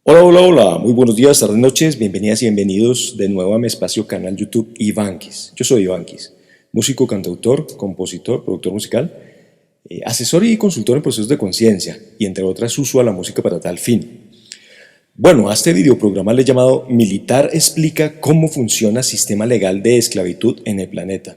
Hola, hola, hola, muy buenos días, tardes, noches, bienvenidas y bienvenidos de nuevo a mi espacio canal YouTube ivankys. Yo soy ivankys, músico, cantautor, compositor, productor musical, asesor y consultor en procesos de conciencia y entre otras uso a la música para tal fin. Bueno, a este videoprograma le he llamado MILITAR explica cómo funciona sistema legal de esclavitud en el planeta.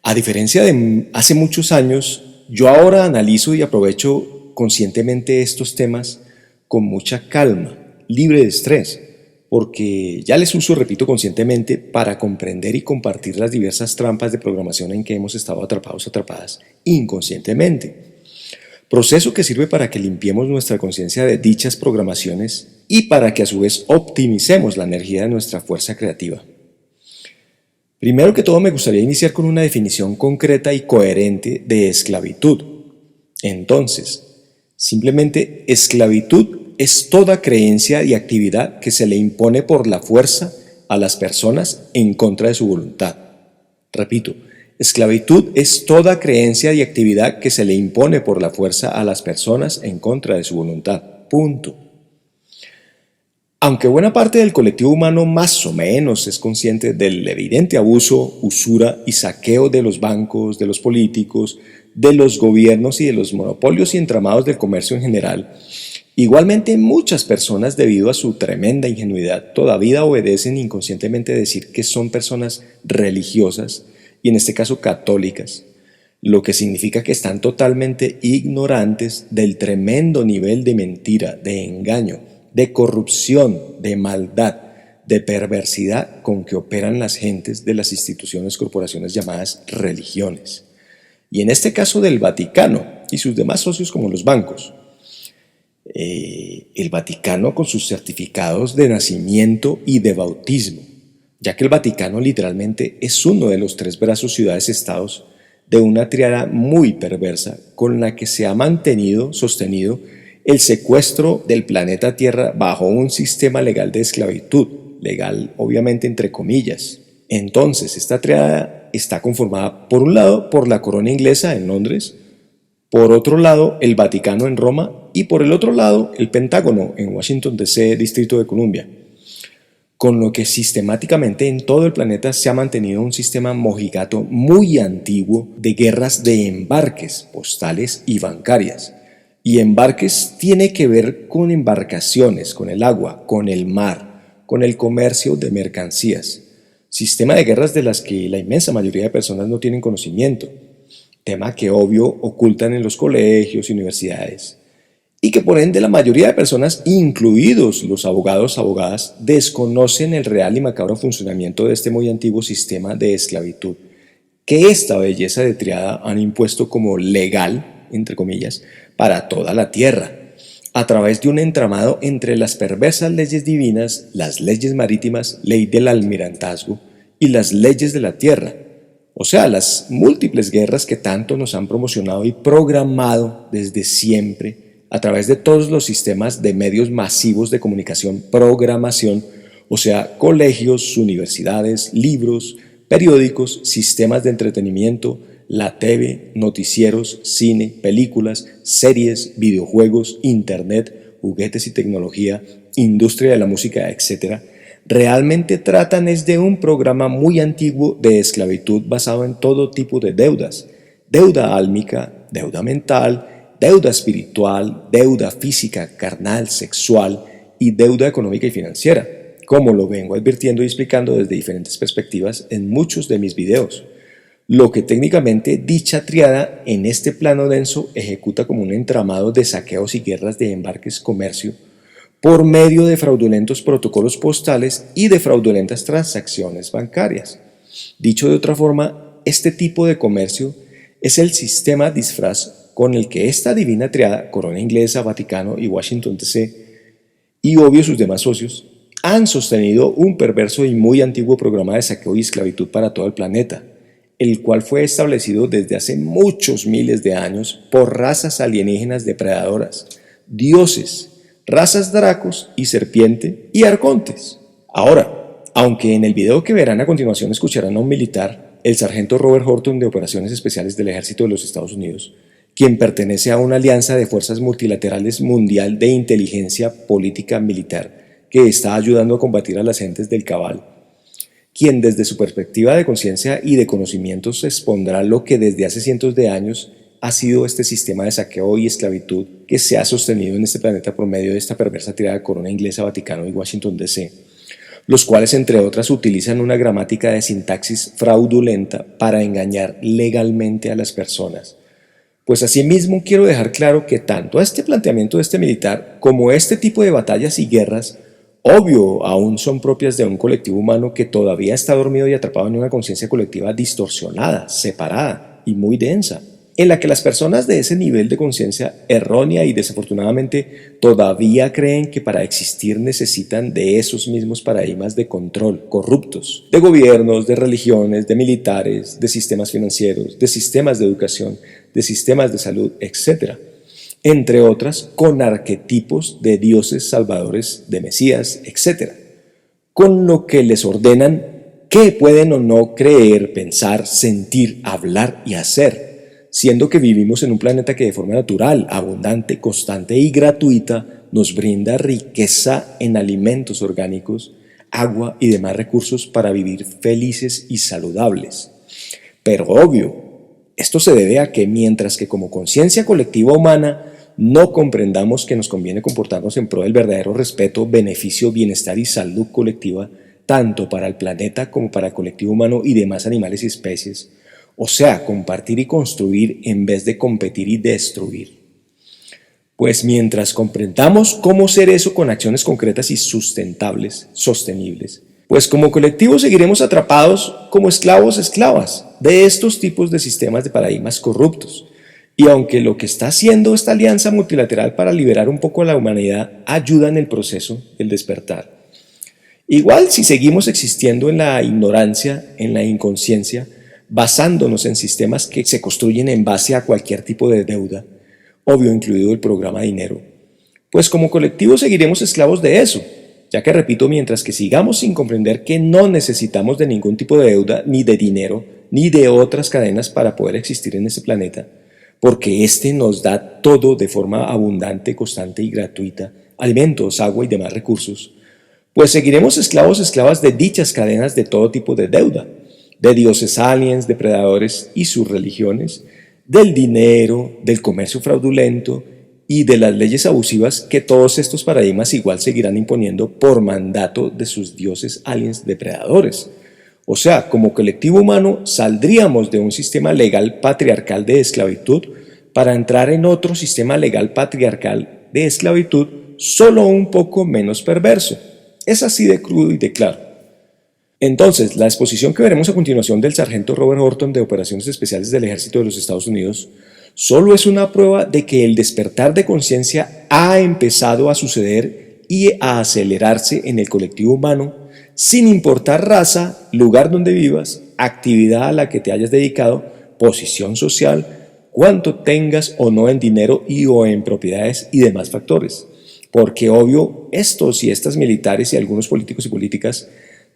A diferencia de hace muchos años, yo ahora analizo y aprovecho conscientemente estos temas con mucha calma, libre de estrés, porque ya les uso, repito, conscientemente para comprender y compartir las diversas trampas de programación en que hemos estado atrapados, atrapadas inconscientemente. Proceso que sirve para que limpiemos nuestra conciencia de dichas programaciones y para que a su vez optimicemos la energía de nuestra fuerza creativa. Primero que todo me gustaría iniciar con una definición concreta y coherente de esclavitud. Entonces, simplemente esclavitud es toda creencia y actividad que se le impone por la fuerza a las personas en contra de su voluntad. Repito, esclavitud es toda creencia y actividad que se le impone por la fuerza a las personas en contra de su voluntad. Punto. Aunque buena parte del colectivo humano más o menos es consciente del evidente abuso, usura y saqueo de los bancos, de los políticos, de los gobiernos y de los monopolios y entramados del comercio en general, igualmente muchas personas, debido a su tremenda ingenuidad, todavía obedecen inconscientemente decir que son personas religiosas, y en este caso católicas, lo que significa que están totalmente ignorantes del tremendo nivel de mentira, de engaño, de corrupción, de maldad, de perversidad con que operan las gentes de las instituciones, corporaciones llamadas religiones. Y en este caso del Vaticano y sus demás socios como los bancos. El Vaticano con sus certificados de nacimiento y de bautismo, ya que el Vaticano literalmente es uno de los tres brazos ciudades-estados de una triada muy perversa con la que se ha sostenido el secuestro del planeta Tierra bajo un sistema legal de esclavitud, legal obviamente entre comillas. Entonces, esta triada está conformada por un lado por la corona inglesa en Londres, por otro lado el Vaticano en Roma y por el otro lado el Pentágono en Washington DC, Distrito de Columbia, con lo que sistemáticamente en todo el planeta se ha mantenido un sistema mojigato muy antiguo de guerras de embarques, postales y bancarias. Y embarques tiene que ver con embarcaciones, con el agua, con el mar, con el comercio de mercancías. Sistema de guerras de las que la inmensa mayoría de personas no tienen conocimiento. Tema que obvio ocultan en los colegios y universidades. Y que por ende la mayoría de personas, incluidos los abogados, abogadas, desconocen el real y macabro funcionamiento de este muy antiguo sistema de esclavitud, que esta belleza de triada han impuesto como legal, entre comillas, para toda la tierra, a través de un entramado entre las perversas leyes divinas, las leyes marítimas, ley del almirantazgo y las leyes de la tierra, o sea, las múltiples guerras que tanto nos han promocionado y programado desde siempre a través de todos los sistemas de medios masivos de comunicación, programación, o sea, colegios, universidades, libros, periódicos, sistemas de entretenimiento, la TV, noticieros, cine, películas, series, videojuegos, internet, juguetes y tecnología, industria de la música, etc., realmente tratan es de un programa muy antiguo de esclavitud basado en todo tipo de deudas, deuda álmica, deuda mental, deuda espiritual, deuda física, carnal, sexual y deuda económica y financiera, como lo vengo advirtiendo y explicando desde diferentes perspectivas en muchos de mis videos. Lo que técnicamente dicha triada en este plano denso ejecuta como un entramado de saqueos y guerras de embarques comercio por medio de fraudulentos protocolos postales y de fraudulentas transacciones bancarias. Dicho de otra forma, este tipo de comercio es el sistema disfraz con el que esta divina triada, corona inglesa, Vaticano y Washington DC, y obvio sus demás socios, han sostenido un perverso y muy antiguo programa de saqueo y esclavitud para todo el planeta, el cual fue establecido desde hace muchos miles de años por razas alienígenas depredadoras, dioses, razas dracos y serpiente y arcontes. Ahora, aunque en el video que verán a continuación escucharán a un militar, el sargento Robert Horton de Operaciones Especiales del Ejército de los Estados Unidos, quien pertenece a una alianza de fuerzas multilaterales mundial de inteligencia política militar que está ayudando a combatir a las gentes del cabal, quien desde su perspectiva de conciencia y de conocimientos expondrá lo que desde hace cientos de años ha sido este sistema de saqueo y esclavitud que se ha sostenido en este planeta por medio de esta perversa tirada de corona inglesa, Vaticano y Washington DC, los cuales entre otras utilizan una gramática de sintaxis fraudulenta para engañar legalmente a las personas. Pues asimismo quiero dejar claro que tanto este planteamiento de este militar como este tipo de batallas y guerras, obvio, aún son propias de un colectivo humano que todavía está dormido y atrapado en una conciencia colectiva distorsionada, separada y muy densa, en la que las personas de ese nivel de conciencia errónea y desafortunadamente todavía creen que para existir necesitan de esos mismos paradigmas de control corruptos, de gobiernos, de religiones, de militares, de sistemas financieros, de sistemas de educación, de sistemas de salud, etc., entre otras, con arquetipos de dioses salvadores, de mesías, etc., con lo que les ordenan qué pueden o no creer, pensar, sentir, hablar y hacer, siendo que vivimos en un planeta que de forma natural, abundante, constante y gratuita nos brinda riqueza en alimentos orgánicos, agua y demás recursos para vivir felices y saludables. Pero obvio, esto se debe a que mientras que como conciencia colectiva humana no comprendamos que nos conviene comportarnos en pro del verdadero respeto, beneficio, bienestar y salud colectiva, tanto para el planeta como para el colectivo humano y demás animales y especies, o sea, compartir y construir en vez de competir y destruir. Pues mientras comprendamos cómo ser eso con acciones concretas y sustentables, sostenibles, pues como colectivo seguiremos atrapados como esclavos, esclavas de estos tipos de sistemas de paradigmas corruptos. Y aunque lo que está haciendo esta alianza multilateral para liberar un poco a la humanidad ayuda en el proceso del despertar, igual si seguimos existiendo en la ignorancia, en la inconsciencia, basándonos en sistemas que se construyen en base a cualquier tipo de deuda, obvio incluido el programa dinero, pues como colectivo seguiremos esclavos de eso, ya que repito, mientras que sigamos sin comprender que no necesitamos de ningún tipo de deuda, ni de dinero, ni de otras cadenas para poder existir en este planeta, porque este nos da todo de forma abundante, constante y gratuita, alimentos, agua y demás recursos, pues seguiremos esclavos, esclavas de dichas cadenas de todo tipo de deuda, de dioses aliens, depredadores y sus religiones, del dinero, del comercio fraudulento y de las leyes abusivas que todos estos paradigmas igual seguirán imponiendo por mandato de sus dioses aliens depredadores. O sea, como colectivo humano saldríamos de un sistema legal patriarcal de esclavitud para entrar en otro sistema legal patriarcal de esclavitud solo un poco menos perverso. Es así de crudo y de claro. Entonces, la exposición que veremos a continuación del sargento Robert Horton de Operaciones Especiales del Ejército de los Estados Unidos solo es una prueba de que el despertar de conciencia ha empezado a suceder y a acelerarse en el colectivo humano, sin importar raza, lugar donde vivas, actividad a la que te hayas dedicado, posición social, cuánto tengas o no en dinero y o en propiedades y demás factores. Porque obvio, estos y estas militares y algunos políticos y políticas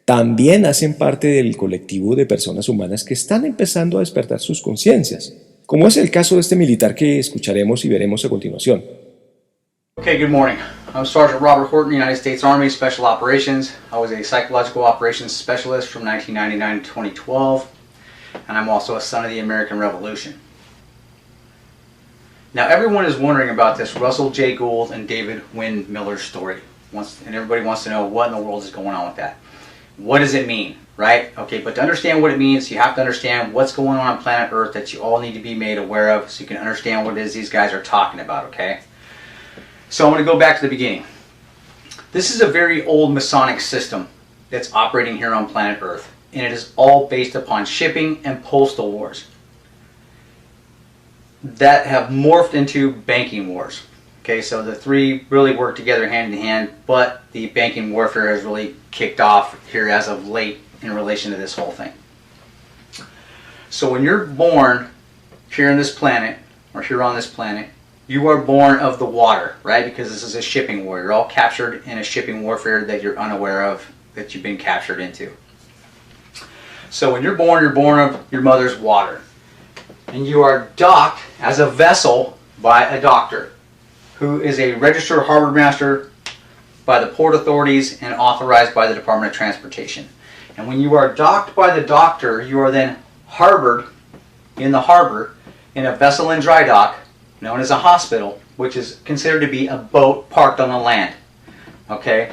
también hacen parte del colectivo de personas humanas que están empezando a despertar sus conciencias, como es el caso de este militar que escucharemos y veremos a continuación. Okay, good morning. I'm Sergeant Robert Horton, United States Army Special Operations. I was a psychological operations specialist from 1999 to 2012, and I'm also a son of the American Revolution. Now, everyone is wondering about this Russell J. Gould and David Wynn Miller story, and everybody wants to know what in the world is going on with that. What does it mean, right? Okay, but to understand what it means, you have to understand what's going on planet Earth that you all need to be made aware of so you can understand what it is these guys are talking about, okay? So I'm going to go back to the beginning. This is a very old Masonic system that's operating here on planet Earth, and it is all based upon shipping and postal wars that have morphed into banking wars. Okay, so the three really work together hand in hand, but the banking warfare has really kicked off here as of late in relation to this whole thing. So when you're born here on this planet, or here on this planet, you are born of the water, right? Because this is a shipping war. You're all captured in a shipping warfare that you're unaware of, that you've been captured into. So when you're born of your mother's water. and you are docked as a vessel by a doctor who is a registered harbor master by the port authorities and authorized by the Department of Transportation. And when you are docked by the doctor, you are then harbored in the harbor in a vessel in dry dock known as a hospital, which is considered to be a boat parked on the land. Okay?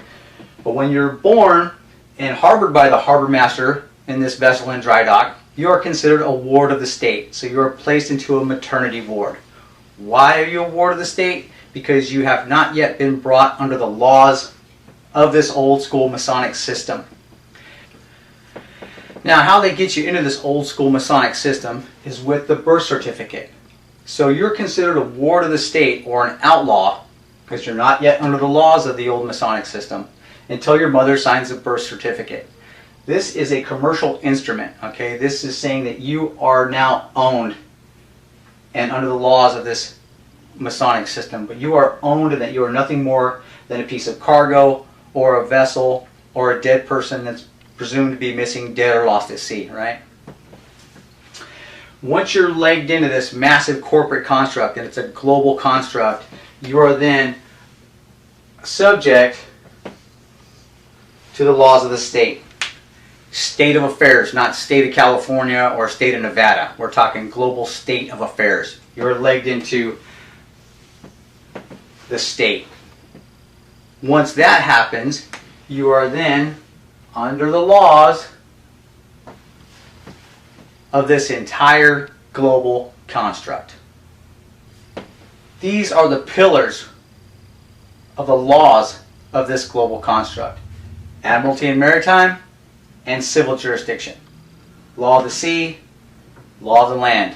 But when you're born and harbored by the harbor master in this vessel in dry dock, you are considered a ward of the state. So you are placed into a maternity ward. Why are you a ward of the state? Because you have not yet been brought under the laws of this old school Masonic system. Now, how they get you into this old school Masonic system is with the birth certificate. So you're considered a ward of the state or an outlaw because you're not yet under the laws of the old Masonic system until your mother signs a birth certificate. This is a commercial instrument, okay? This is saying that you are now owned and under the laws of this Masonic system, but you are owned and that you are nothing more than a piece of cargo or a vessel or a dead person that's presumed to be missing, dead, or lost at sea, right? Once you're legged into this massive corporate construct, and it's a global construct, you are then subject to the laws of the state. State of affairs, not state of California or state of Nevada. We're talking global state of affairs. You're legged into the state. Once that happens, you are then under the laws of this entire global construct. These are the pillars of the laws of this global construct: Admiralty and Maritime, and civil jurisdiction. Law of the sea, law of the land.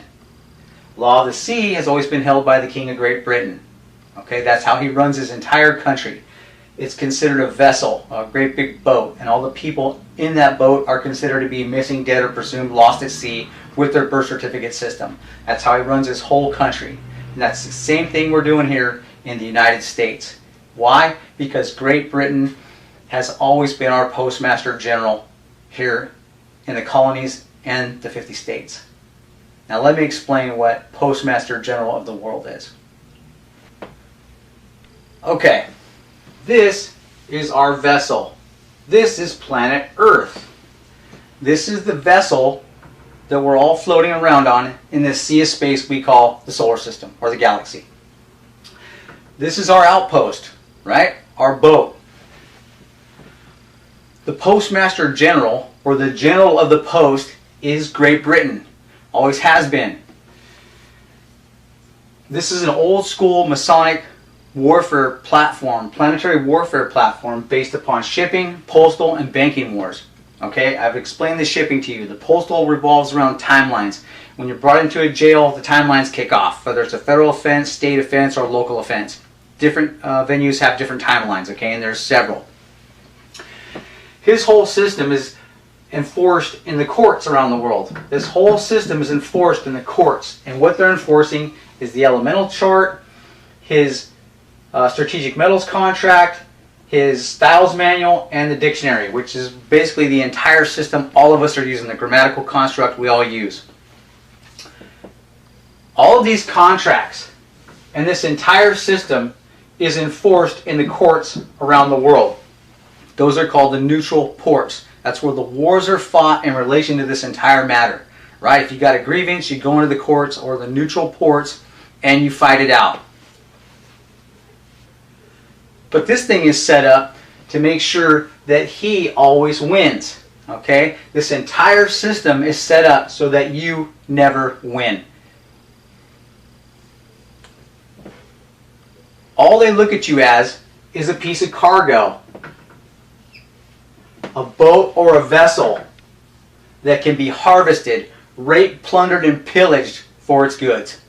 Law of the sea has always been held by the King of Great Britain. Okay, that's how he runs his entire country. It's considered a vessel, a great big boat, and all the people in that boat are considered to be missing, dead, or presumed lost at sea with their birth certificate system. That's how he runs his whole country. And that's the same thing we're doing here in the United States. Why? Because Great Britain has always been our Postmaster General here in the colonies and the 50 states. Now let me explain what Postmaster General of the world is. Okay, this is our vessel. This is planet Earth. This is the vessel that we're all floating around on in this sea of space we call the solar system or the galaxy. This is our outpost, right? Our boat. The Postmaster General, or the General of the Post, is Great Britain. Always has been. This is an old school Masonic warfare platform, planetary warfare platform based upon shipping, postal, and banking wars. Okay, I've explained the shipping to you. The postal revolves around timelines. When you're brought into a jail, the timelines kick off, whether it's a federal offense, state offense, or local offense. Different venues have different timelines, okay, and there's several. His whole system is enforced in the courts around the world. This whole system is enforced in the courts, and what they're enforcing is the elemental chart, his strategic metals contract, his styles manual, and the dictionary, which is basically the entire system all of us are using, the grammatical construct we all use. All of these contracts and this entire system is enforced in the courts around the world. Those are called the neutral ports. That's where the wars are fought in relation to this entire matter. Right? If you got a grievance, you go into the courts or the neutral ports and you fight it out. But this thing is set up to make sure that he always wins. Okay? This entire system is set up so that you never win. All they look at you as is a piece of cargo, a boat or a vessel that can be harvested, raped, plundered, and pillaged for its goods.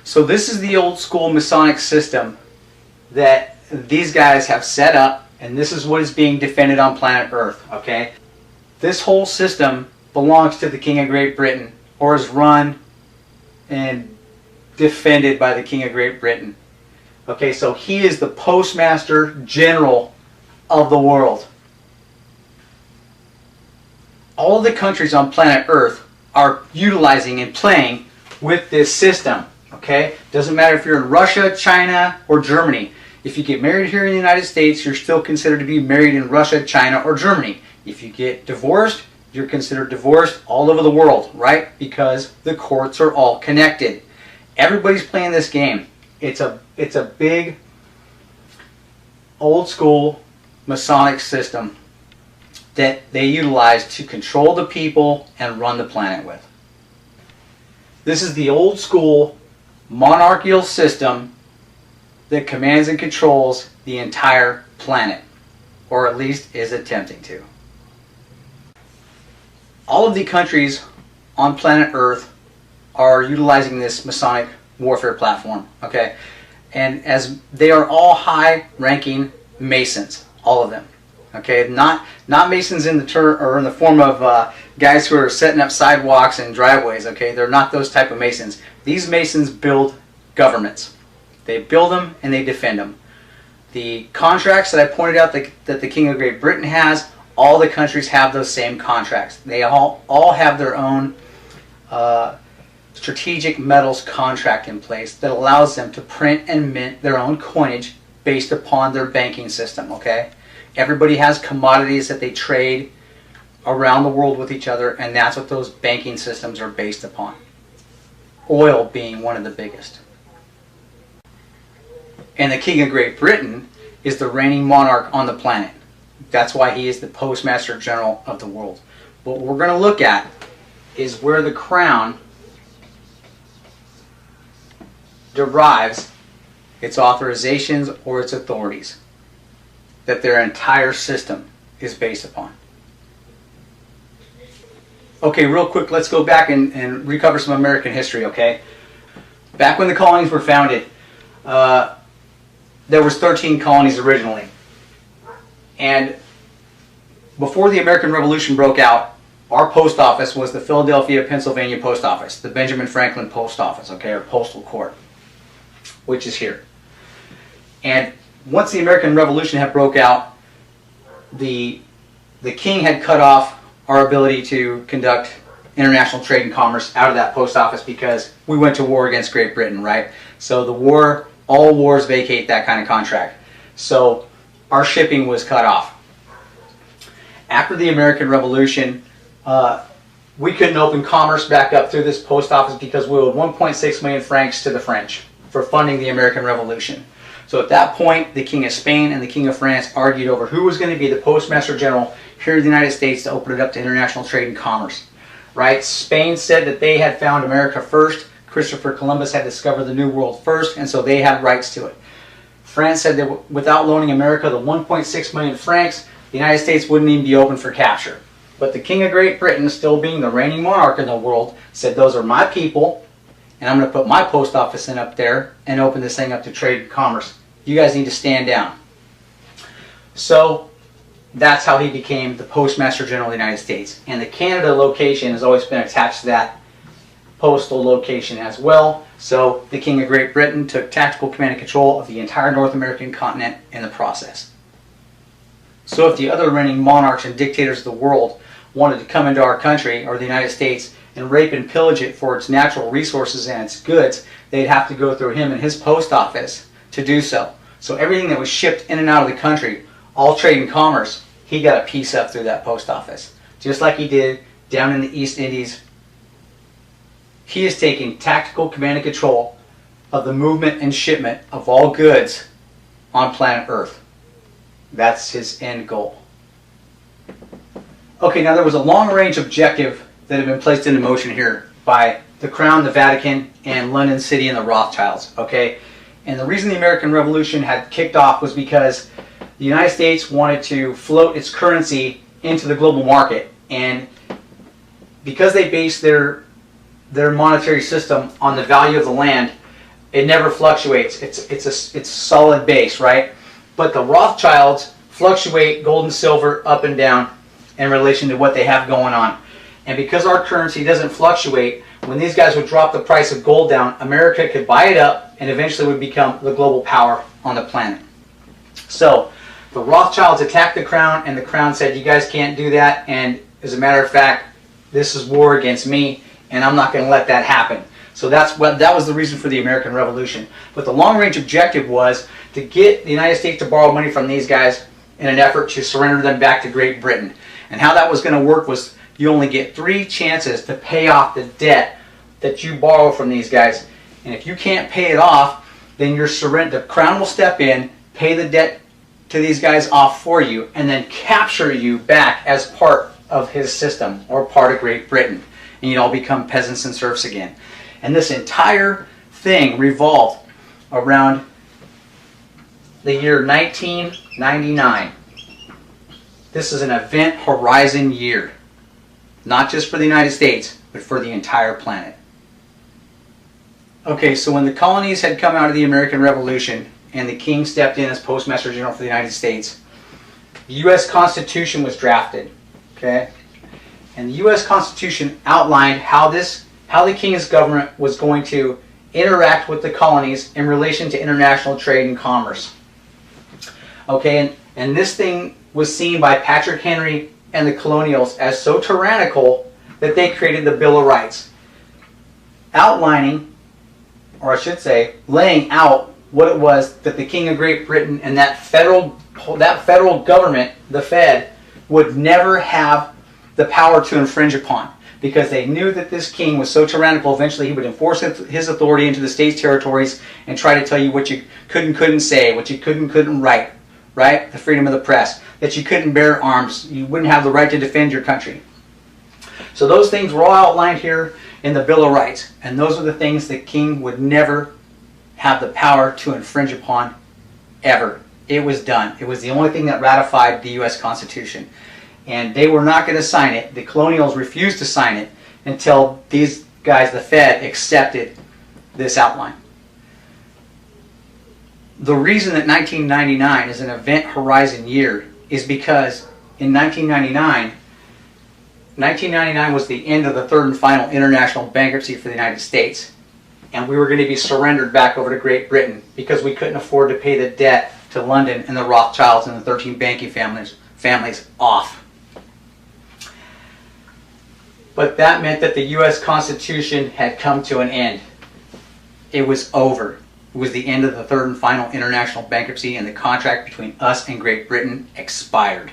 So this is the old school Masonic system that these guys have set up, and this is what is being defended on planet Earth. Okay, this whole system belongs to the King of Great Britain, or is run and defended by the King of Great Britain. Okay, so he is the Postmaster General of the world. All of the countries on planet Earth are utilizing and playing with this system. Okay? Doesn't matter if you're in Russia, China, or Germany. If you get married here in the United States, you're still considered to be married in Russia, China, or Germany. If you get divorced, you're considered divorced all over the world, right? Because the courts are all connected. Everybody's playing this game. It's a big, old school Masonic system that they utilize to control the people and run the planet with. This is the old school monarchical system that commands and controls the entire planet, or at least is attempting to. All of the countries on planet Earth are utilizing this Masonic warfare platform, okay? And as they are all high-ranking Masons, all of them, okay? Not Masons in the form of guys who are setting up sidewalks and driveways, okay? They're not those type of Masons. These Masons build governments. They build them and they defend them. The contracts that I pointed out that the King of Great Britain has, all the countries have those same contracts. They all have their own strategic metals contract in place that allows them to print and mint their own coinage based upon their banking system, okay? Everybody has commodities that they trade around the world with each other, and that's what those banking systems are based upon. Oil being one of the biggest. And the King of Great Britain is the reigning monarch on the planet. That's why he is the Postmaster General of the world. What we're going to look at is where the crown derives its authorizations or its authorities that their entire system is based upon. Okay, real quick, let's go back and recover some American history, okay? Back when the colonies were founded, there was 13 colonies originally. And before the American Revolution broke out, our post office was the Philadelphia, Pennsylvania Post Office, the Benjamin Franklin Post Office, okay, or Postal Court, which is here. And once the American Revolution had broke out, the king had cut off our ability to conduct international trade and commerce out of that post office because we went to war against Great Britain, right? So the war, all wars vacate that kind of contract. So our shipping was cut off. After the American Revolution, we couldn't open commerce back up through this post office because we owed 1.6 million francs to the French for funding the American Revolution. So at that point, the King of Spain and the King of France argued over who was going to be the Postmaster General here in the United States to open it up to international trade and commerce. Right? Spain said that they had found America first. Christopher Columbus had discovered the New World first, and so they had rights to it. France said that without loaning America the 1.6 million francs, the United States wouldn't even be open for capture. But the King of Great Britain, still being the reigning monarch in the world, said those are my people, and I'm going to put my post office in up there and open this thing up to trade and commerce. You guys need to stand down. So that's how he became the Postmaster General of the United States. And the Canada location has always been attached to that postal location as well. So the King of Great Britain took tactical command and control of the entire North American continent in the process. So if the other reigning monarchs and dictators of the world wanted to come into our country, or the United States, and rape and pillage it for its natural resources and its goods, they'd have to go through him and his post office to do so. So everything that was shipped in and out of the country, all trade and commerce, he got a piece up through that post office. Just like he did down in the East Indies. He is taking tactical command and control of the movement and shipment of all goods on planet Earth. That's his end goal. Okay, now there was a long-range objective that had been placed into motion here by the Crown, the Vatican, and London City and the Rothschilds. Okay, and the reason the American Revolution had kicked off was because the United States wanted to float its currency into the global market, and because they based their monetary system on the value of the land, it never fluctuates. It's solid base, right? But the Rothschilds fluctuate gold and silver up and down in relation to what they have going on. And because our currency doesn't fluctuate, when these guys would drop the price of gold down, America could buy it up and eventually would become the global power on the planet. So the Rothschilds attacked the Crown, and the Crown said, you guys can't do that. And as a matter of fact, this is war against me, and I'm not going to let that happen. So that was the reason for the American Revolution. But the long-range objective was to get the United States to borrow money from these guys in an effort to surrender them back to Great Britain. And how that was going to work was you only get 3 chances to pay off the debt that you borrow from these guys. And if you can't pay it off, then the Crown will step in, pay the debt to these guys off for you, and then capture you back as part of his system or part of Great Britain. And you'd all become peasants and serfs again. And this entire thing revolved around the year 1999. This is an event horizon year. Not just for the United States, but for the entire planet. Okay, so when the colonies had come out of the American Revolution and the king stepped in as Postmaster General for the United States, the U.S. Constitution was drafted. Okay? And the U.S. Constitution outlined how the king's government was going to interact with the colonies in relation to international trade and commerce. Okay, and this thing was seen by Patrick Henry and the colonials as so tyrannical that they created the Bill of Rights, outlining, or I should say, laying out what it was that the King of Great Britain and that federal government, the Fed, would never have the power to infringe upon, because they knew that this king was so tyrannical, eventually he would enforce his authority into the states' territories and try to tell you what you could and couldn't say, what you could and couldn't write, right? The freedom of the press, that you couldn't bear arms, you wouldn't have the right to defend your country. So those things were all outlined here in the Bill of Rights, and those are the things the king would never have the power to infringe upon, ever. It was done. It was the only thing that ratified the U.S. Constitution. And they were not going to sign it. The colonials refused to sign it until these guys, the Fed, accepted this outline. The reason that 1999 is an event horizon year is because in 1999 was the end of the third and final international bankruptcy for the United States. And we were going to be surrendered back over to Great Britain because we couldn't afford to pay the debt to London and the Rothschilds and the 13 banking families off. But that meant that the U.S. Constitution had come to an end. It was over. It was the end of the third and final international bankruptcy, and the contract between us and Great Britain expired.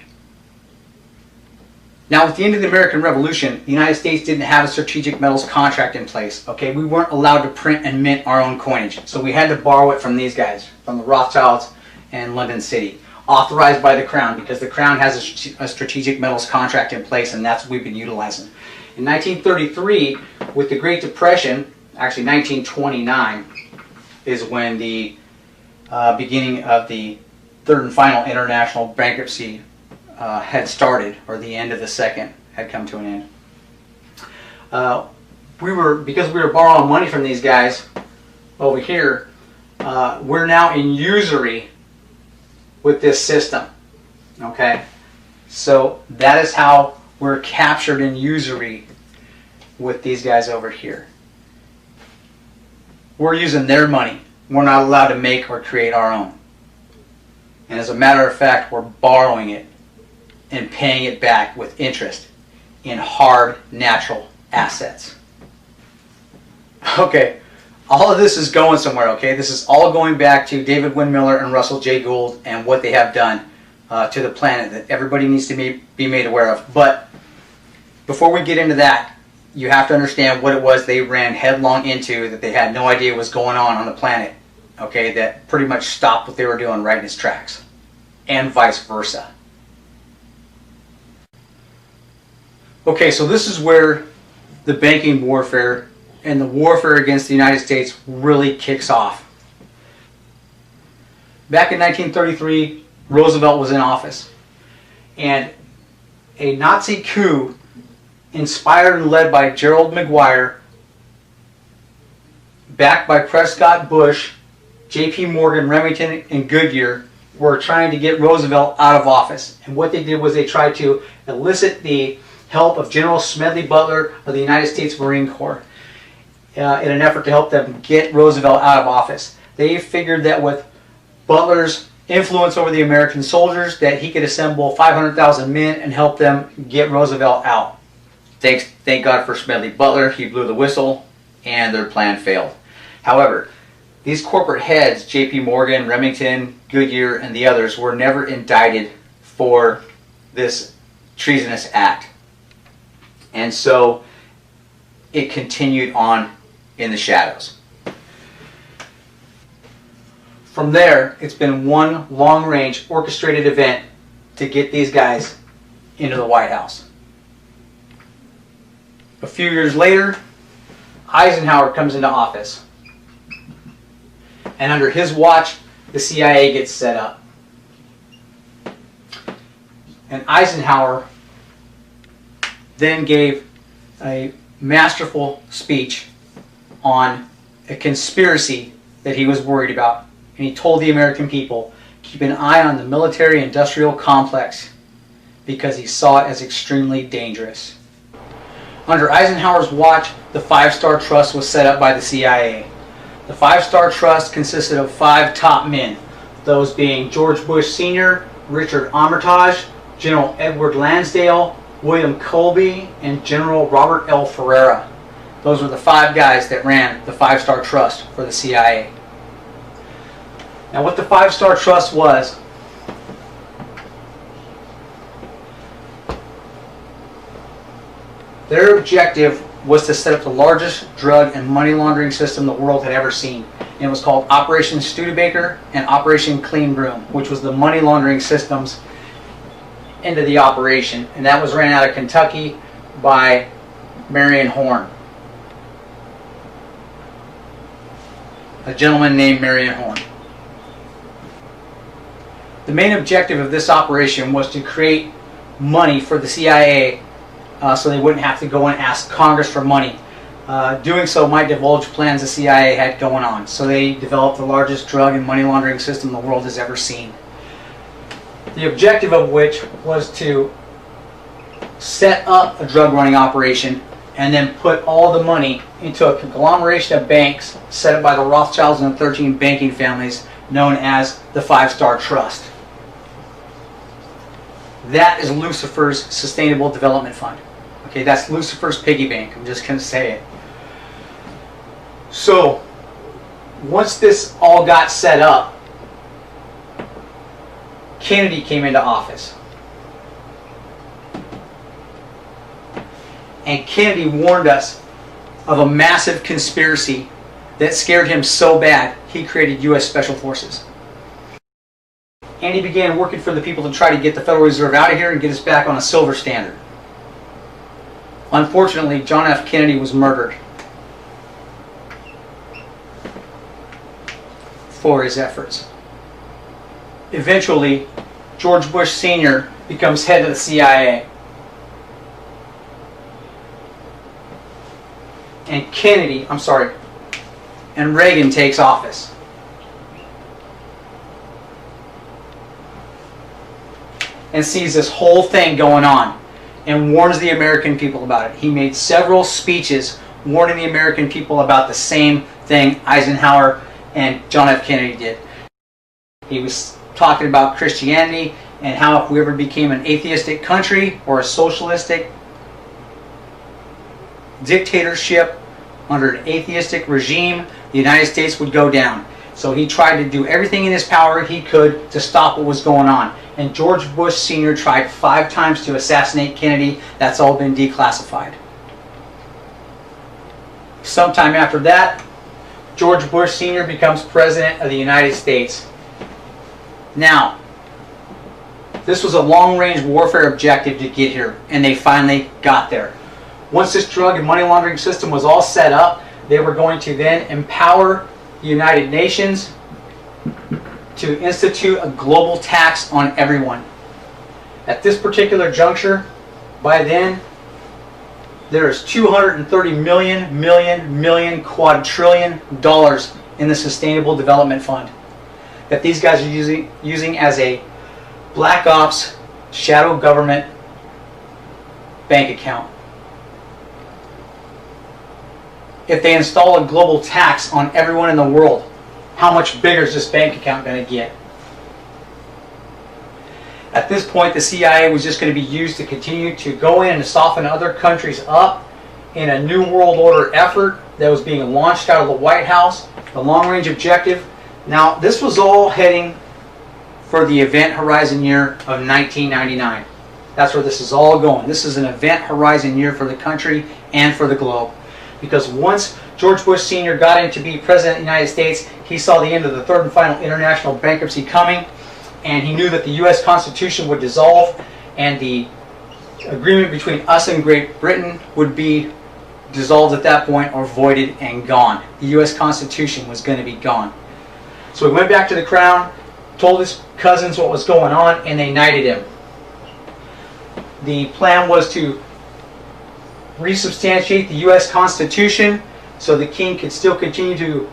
Now, with the end of the American Revolution, the United States didn't have a strategic metals contract in place. Okay, we weren't allowed to print and mint our own coinage, so we had to borrow it from these guys, from the Rothschilds and London City, authorized by the Crown, because the Crown has a strategic metals contract in place, and that's what we've been utilizing. In 1933, with the Great Depression, actually 1929, is when the beginning of the third and final international bankruptcy had started, or the end of the second had come to an end. Because we were borrowing money from these guys over here, we're now in usury with this system. Okay, so that is how we're captured in usury with these guys over here. We're using their money. We're not allowed to make or create our own. And as a matter of fact, we're borrowing it and paying it back with interest in hard, natural assets. Okay, all of this is going somewhere, okay? This is all going back to David Wynn Miller and Russell J. Gould and what they have done to the planet that everybody needs to be made aware of. But before we get into that, you have to understand what it was they ran headlong into, that they had no idea was going on the planet, okay, that pretty much stopped what they were doing right in its tracks, and vice versa. Okay, so this is where the banking warfare and the warfare against the United States really kicks off. Back in 1933, Roosevelt was in office, and a Nazi coup inspired and led by Gerald McGuire, backed by Prescott Bush, J.P. Morgan, Remington, and Goodyear, were trying to get Roosevelt out of office. And what they did was they tried to elicit the help of General Smedley Butler of the United States Marine Corps in an effort to help them get Roosevelt out of office. They figured that with Butler's influence over the American soldiers, that he could assemble 500,000 men and help them get Roosevelt out. Thank God for Smedley Butler. He blew the whistle, and their plan failed. However, these corporate heads, J.P. Morgan, Remington, Goodyear, and the others, were never indicted for this treasonous act. And so it continued on in the shadows. From there, it's been one long-range orchestrated event to get these guys into the White House. A few years later, Eisenhower comes into office. And under his watch, the CIA gets set up. And Eisenhower then gave a masterful speech on a conspiracy that he was worried about. And he told the American people, keep an eye on the military-industrial complex because he saw it as extremely dangerous. Under Eisenhower's watch, the Five-Star Trust was set up by the CIA. The Five-Star Trust consisted of 5 top men, those being George Bush Sr., Richard Armitage, General Edward Lansdale, William Colby, and General Robert L. Ferreira. Those were the 5 guys that ran the Five-Star Trust for the CIA. Now what the Five-Star Trust was, their objective was to set up the largest drug and money laundering system the world had ever seen. And it was called Operation Studebaker and Operation Clean Room, which was the money laundering systems into the operation. And that was ran out of Kentucky by Marion Horn. A gentleman named Marion Horn. The main objective of this operation was to create money for the CIA so they wouldn't have to go and ask Congress for money. Doing so might divulge plans the CIA had going on. So they developed the largest drug and money laundering system the world has ever seen. The objective of which was to set up a drug running operation and then put all the money into a conglomeration of banks set up by the Rothschilds and the 13 banking families known as the Five-Star Trust. That is Lucifer's Sustainable Development Fund. Okay, that's Lucifer's piggy bank. I'm just going to say it. So, once this all got set up, Kennedy came into office. And Kennedy warned us of a massive conspiracy that scared him so bad, he created U.S. Special Forces. And he began working for the people to try to get the Federal Reserve out of here and get us back on a silver standard. Unfortunately, John F. Kennedy was murdered for his efforts. Eventually, George Bush Sr. becomes head of the CIA. And Reagan takes office. And sees this whole thing going on and warns the American people about it. He made several speeches warning the American people about the same thing Eisenhower and John F. Kennedy did. He was talking about Christianity and how if we ever became an atheistic country or a socialistic dictatorship under an atheistic regime, the United States would go down. So he tried to do everything in his power he could to stop what was going on. And George Bush Sr. tried 5 times to assassinate Kennedy. That's all been declassified. Sometime after that, George Bush Sr. becomes President of the United States. Now, this was a long-range warfare objective to get here, and they finally got there. Once this drug and money laundering system was all set up, they were going to then empower the United Nations to institute a global tax on everyone. At this particular juncture, by then, there is $230 quadrillion in the Sustainable Development Fund that these guys are using as a black ops shadow government bank account. If they install a global tax on everyone in the world, how much bigger is this bank account going to get? At this point, the CIA was just going to be used to continue to go in and soften other countries up in a New World Order effort that was being launched out of the White House, the long-range objective. Now, this was all heading for the event horizon year of 1999. That's where this is all going. This is an event horizon year for the country and for the globe. Because once George Bush Sr. got in to be President of the United States, he saw the end of the third and final international bankruptcy coming, and he knew that the U.S. Constitution would dissolve, and the agreement between us and Great Britain would be dissolved at that point, or voided and gone. The U.S. Constitution was going to be gone. So he went back to the crown, told his cousins what was going on, and they knighted him. The plan was to resubstantiate the U.S. Constitution so the king could still continue to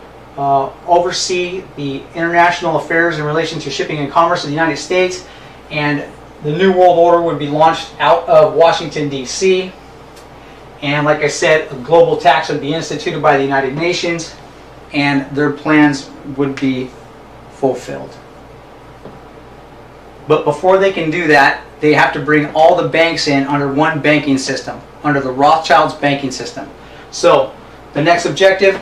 oversee the international affairs in relation to shipping and commerce of the United States, and the New World Order would be launched out of Washington, D.C., and like I said, a global tax would be instituted by the United Nations, and their plans would be fulfilled. But before they can do that, they have to bring all the banks in under one banking system, under the Rothschilds banking system. So, the next objective,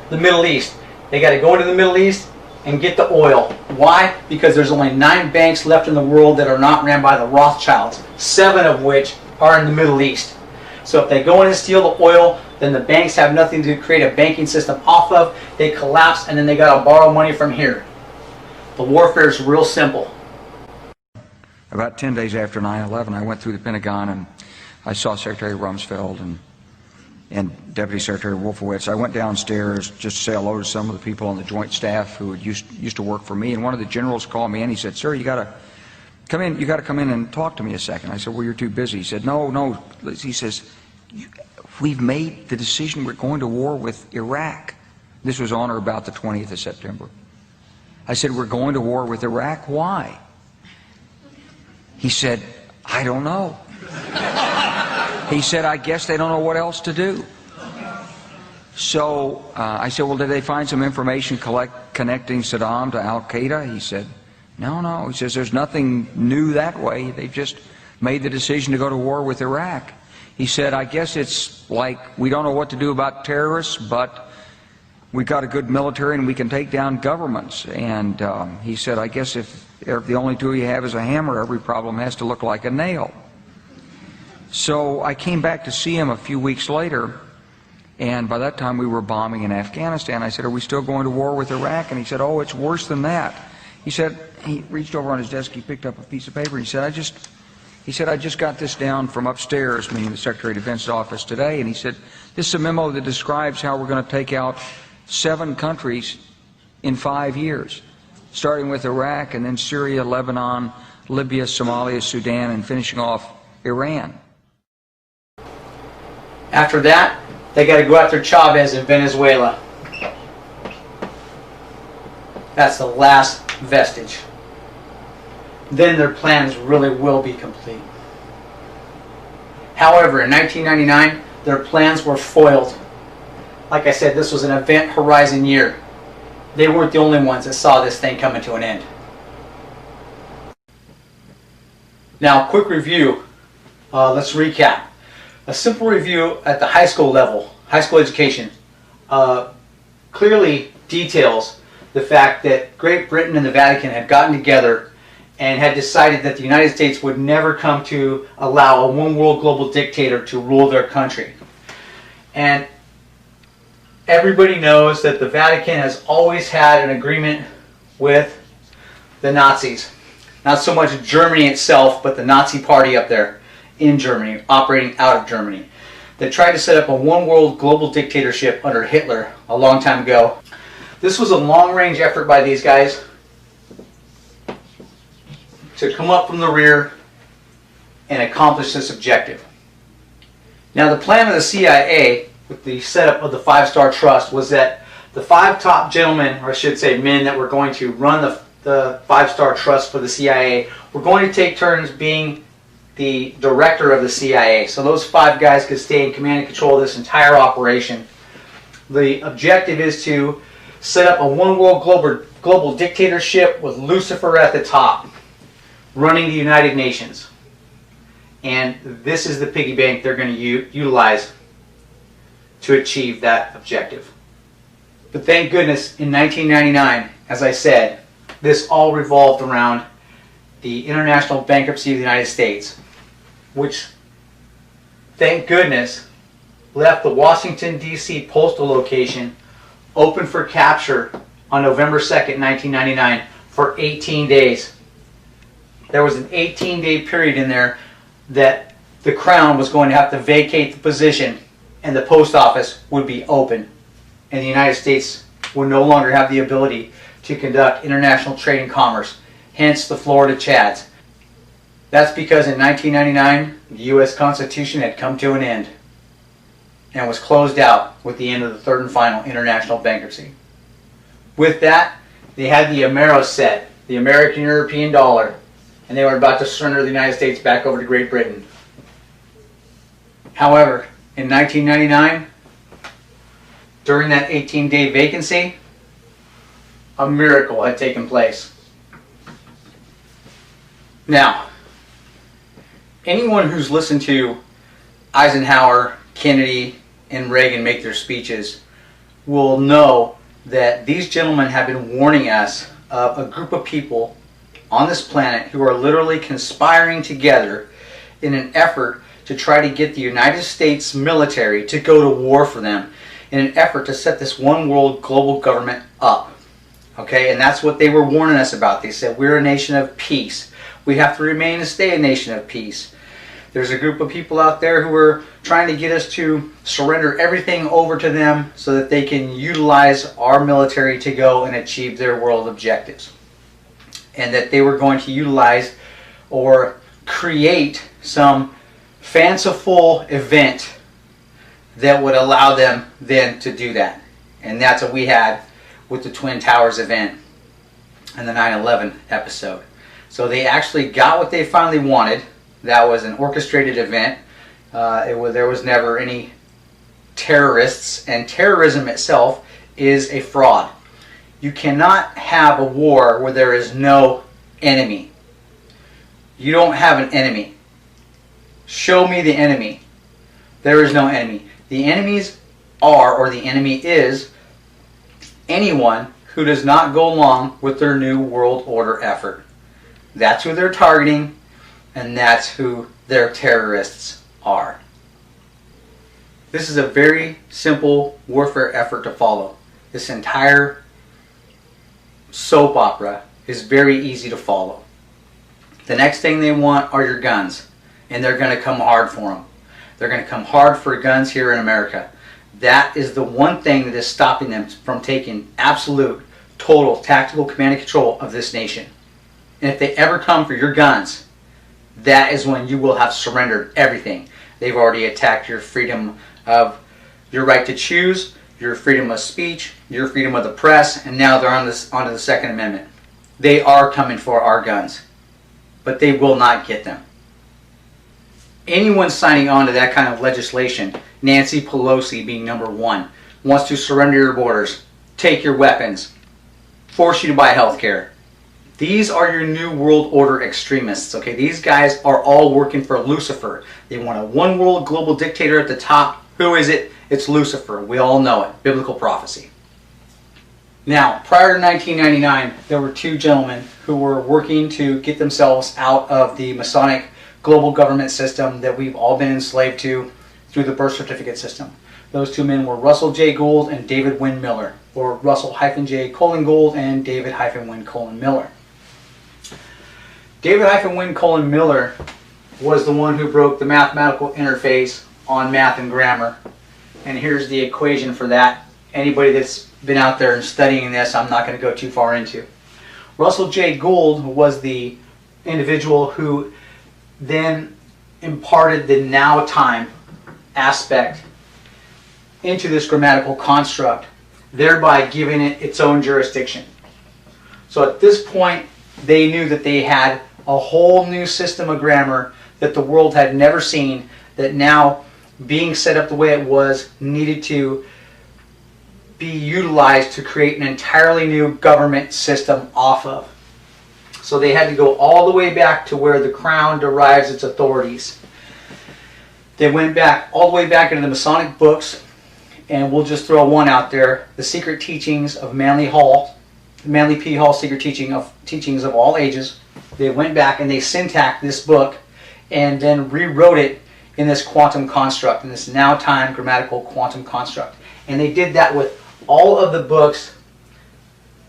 the Middle East. They got to go into the Middle East and get the oil. Why? Because there's only 9 banks left in the world that are not ran by the Rothschilds, 7 of which are in the Middle East. So if they go in and steal the oil, then the banks have nothing to create a banking system off of. They collapse, and then they got to borrow money from here. The warfare is real simple. About 10 days after 9/11, I went through the Pentagon and I saw Secretary Rumsfeld and Deputy Secretary Wolfowitz. I went downstairs just to say hello to some of the people on the Joint Staff who had used to work for me, and one of the generals called me and he said, "Sir, you got to come in. You got to come in and talk to me a second." I said, "Well, you're too busy." He said, "No." He says, "We've made the decision. We're going to war with Iraq." This was on or about the 20th of September. I said, "We're going to war with Iraq. Why?" He said, "I don't know." He said, "I guess they don't know what else to do." So I said, "Well, did they find some information connecting Saddam to Al-Qaeda?" He said, No. He says, "There's nothing new that way. They've just made the decision to go to war with Iraq." He said, "I guess it's like we don't know what to do about terrorists, but we've got a good military and we can take down governments." And he said, "I guess if the only tool you have is a hammer, every problem has to look like a nail." So I came back to see him a few weeks later, and by that time we were bombing in Afghanistan. I said, "Are we still going to war with Iraq?" And he said, "Oh, it's worse than that." He said, he reached over on his desk, he picked up a piece of paper, and he said, I just got this down from upstairs," meaning the Secretary of Defense's office today, and he said, "This is a memo that describes how we're going to take out 7 countries in 5 years, starting with Iraq and then Syria, Lebanon, Libya, Somalia, Sudan, and finishing off Iran." After that, they got to go after Chavez in Venezuela. That's the last vestige. Then their plans really will be complete. However, in 1999, their plans were foiled. Like I said, this was an event horizon year. They weren't the only ones that saw this thing coming to an end. Now, quick review. Let's recap. A simple review at the high school level, high school education, clearly details the fact that Great Britain and the Vatican had gotten together and had decided that the United States would never come to allow a one-world global dictator to rule their country. And everybody knows that the Vatican has always had an agreement with the Nazis. Not so much Germany itself, but the Nazi party up there in Germany, operating out of Germany. They tried to set up a one-world global dictatorship under Hitler a long time ago. This was a long-range effort by these guys to come up from the rear and accomplish this objective. Now, the plan of the CIA with the setup of the 5-Star Trust was that the 5 top gentlemen, or I should say men, that were going to run the 5-Star Trust for the CIA were going to take turns being the director of the CIA. So those 5 guys could stay in command and control of this entire operation. The objective is to set up a one-world global dictatorship with Lucifer at the top, running the United Nations. And this is the piggy bank they're going to utilize to achieve that objective. But thank goodness in 1999, as I said, this all revolved around the international bankruptcy of the United States, which, thank goodness, left the Washington, D.C. postal location open for capture on November 2nd, 1999 for 18 days. There was an 18-day period in there that the Crown was going to have to vacate the position and the post office would be open. And the United States would no longer have the ability to conduct international trade and commerce, hence the Florida Chads. That's because in 1999, the U.S. Constitution had come to an end and was closed out with the end of the third and final international bankruptcy. With that, they had the Amero set, the American European dollar, and they were about to surrender the United States back over to Great Britain. However, in 1999, during that 18-day vacancy, a miracle had taken place. Now, anyone who's listened to Eisenhower, Kennedy, and Reagan make their speeches will know that these gentlemen have been warning us of a group of people on this planet who are literally conspiring together in an effort to try to get the United States military to go to war for them in an effort to set this one world global government up. Okay, and that's what they were warning us about. They said, we're a nation of peace. We have to remain and stay a nation of peace. There's a group of people out there who are trying to get us to surrender everything over to them so that they can utilize our military to go and achieve their world objectives. And that they were going to utilize or create some fanciful event that would allow them then to do that. And that's what we had with the Twin Towers event and the 9/11 episode. So they actually got what they finally wanted. That was an orchestrated event. There was never any terrorists, and terrorism itself is a fraud. You cannot have a war where there is no enemy. You don't have an enemy. Show me the enemy. There is no enemy. The enemies are, or the enemy is, anyone who does not go along with their new world order effort. That's who they're targeting, and that's who their terrorists are. This is a very simple warfare effort to follow. This entire soap opera is very easy to follow. The next thing they want are your guns, and they're going to come hard for them. They're going to come hard for guns here in America. That is the one thing that is stopping them from taking absolute, total, tactical command and control of this nation. And if they ever come for your guns, that is when you will have surrendered everything. They've already attacked your freedom of your right to choose, your freedom of speech, your freedom of the press, and now they're onto the Second Amendment. They are coming for our guns, but they will not get them. Anyone signing on to that kind of legislation, Nancy Pelosi being number one, wants to surrender your borders, take your weapons, force you to buy health care. These are your new world order extremists. Okay, these guys are all working for Lucifer. They want a one world global dictator at the top. Who is it? It's Lucifer. We all know it. Biblical prophecy. Now, prior to 1999, there were two gentlemen who were working to get themselves out of the Masonic global government system that we've all been enslaved to through the birth certificate system. Those two men were Russell J. Gould and David Wynn Miller, or Russell-J. Gould and David-Wynn Miller. David-Wynn Miller was the one who broke the mathematical interface on math and grammar. And here's the equation for that. Anybody that's been out there and studying this, I'm not going to go too far into. Russell J. Gould was the individual who then imparted the now time aspect into this grammatical construct, thereby giving it its own jurisdiction. So at this point, they knew that they had a whole new system of grammar that the world had never seen, that now, being set up the way it was, needed to be utilized to create an entirely new government system off of. So they had to go all the way back to where the crown derives its authorities. They went back all the way back into the Masonic books, and we'll just throw one out there: The Secret Teachings of Manly P. Hall, Secret Teachings of All Ages. They went back and they syntaxed this book and then rewrote it in this quantum construct, in this now time grammatical quantum construct. And they did that with all of the books,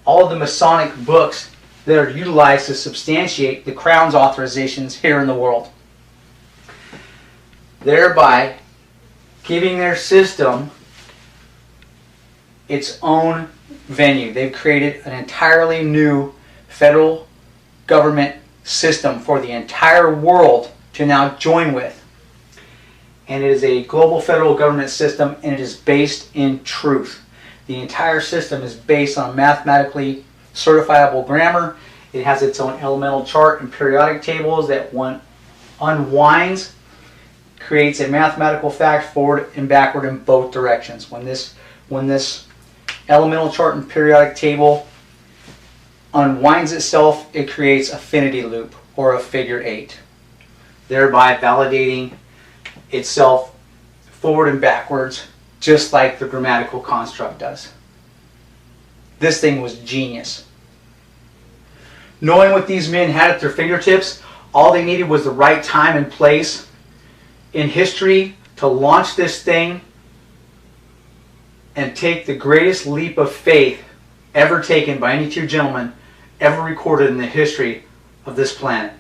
all of the Masonic books that are utilized to substantiate the Crown's authorizations here in the world, thereby giving their system its own venue. They've created an entirely new federal government system for the entire world to now join with. And it is a global federal government system, and it is based in truth. The entire system is based on mathematically certifiable grammar. It has its own elemental chart and periodic tables that one unwinds, creates a mathematical fact forward and backward in both directions. When this elemental chart and periodic table unwinds itself, it creates affinity loop, or a figure 8, thereby validating itself forward and backwards, just like the grammatical construct does. This thing was genius. Knowing what these men had at their fingertips, all they needed was the right time and place in history to launch this thing and take the greatest leap of faith ever taken by any two gentlemen ever recorded in the history of this planet.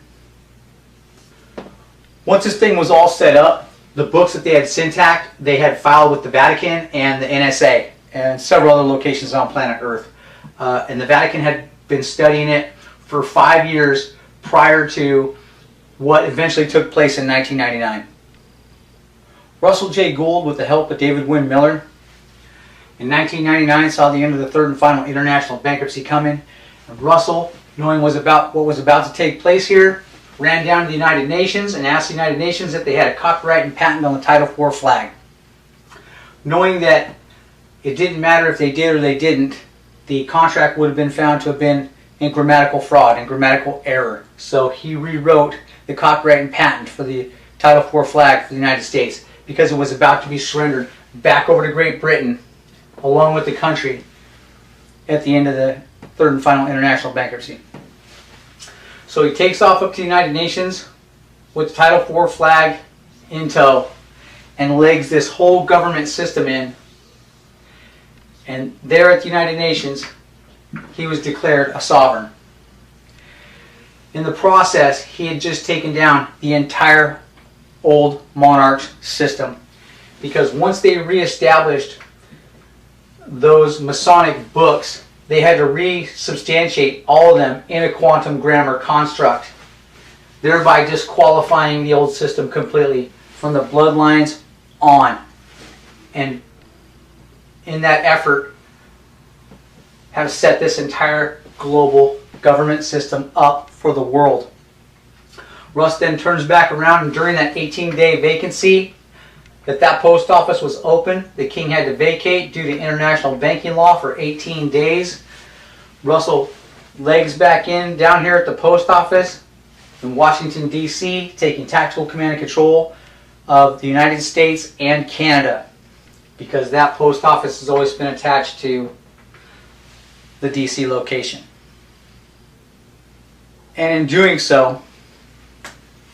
Once this thing was all set up, the books that they had syntaxed, they had filed with the Vatican and the NSA and several other locations on planet Earth. And the Vatican had been studying it for 5 years prior to what eventually took place in 1999. Russell J. Gould, with the help of David Wynn Miller, in 1999 saw the end of the third and final international bankruptcy coming. And Russell, knowing what was about to take place here, ran down to the United Nations and asked the United Nations if they had a copyright and patent on the Title IV flag. Knowing that it didn't matter if they did or they didn't, the contract would have been found to have been in grammatical fraud and grammatical error. So he rewrote the copyright and patent for the Title IV flag for the United States, because it was about to be surrendered back over to Great Britain along with the country at the end of the third and final international bankruptcy. So he takes off up to the United Nations with the Title IV flag in tow and legs this whole government system in. And there at the United Nations, he was declared a sovereign. In the process, he had just taken down the entire old monarch system, because once they reestablished those Masonic books, they had to resubstantiate all of them in a quantum grammar construct, thereby disqualifying the old system completely from the bloodlines on. And in that effort, have set this entire global government system up for the world. Russ then turns back around, and during that 18-day vacancy that post office was open, the king had to vacate due to international banking law for 18 days. Russell legs back in down here at the post office in Washington, D.C., taking tactical command and control of the United States and Canada, because that post office has always been attached to the D.C. location. And in doing so,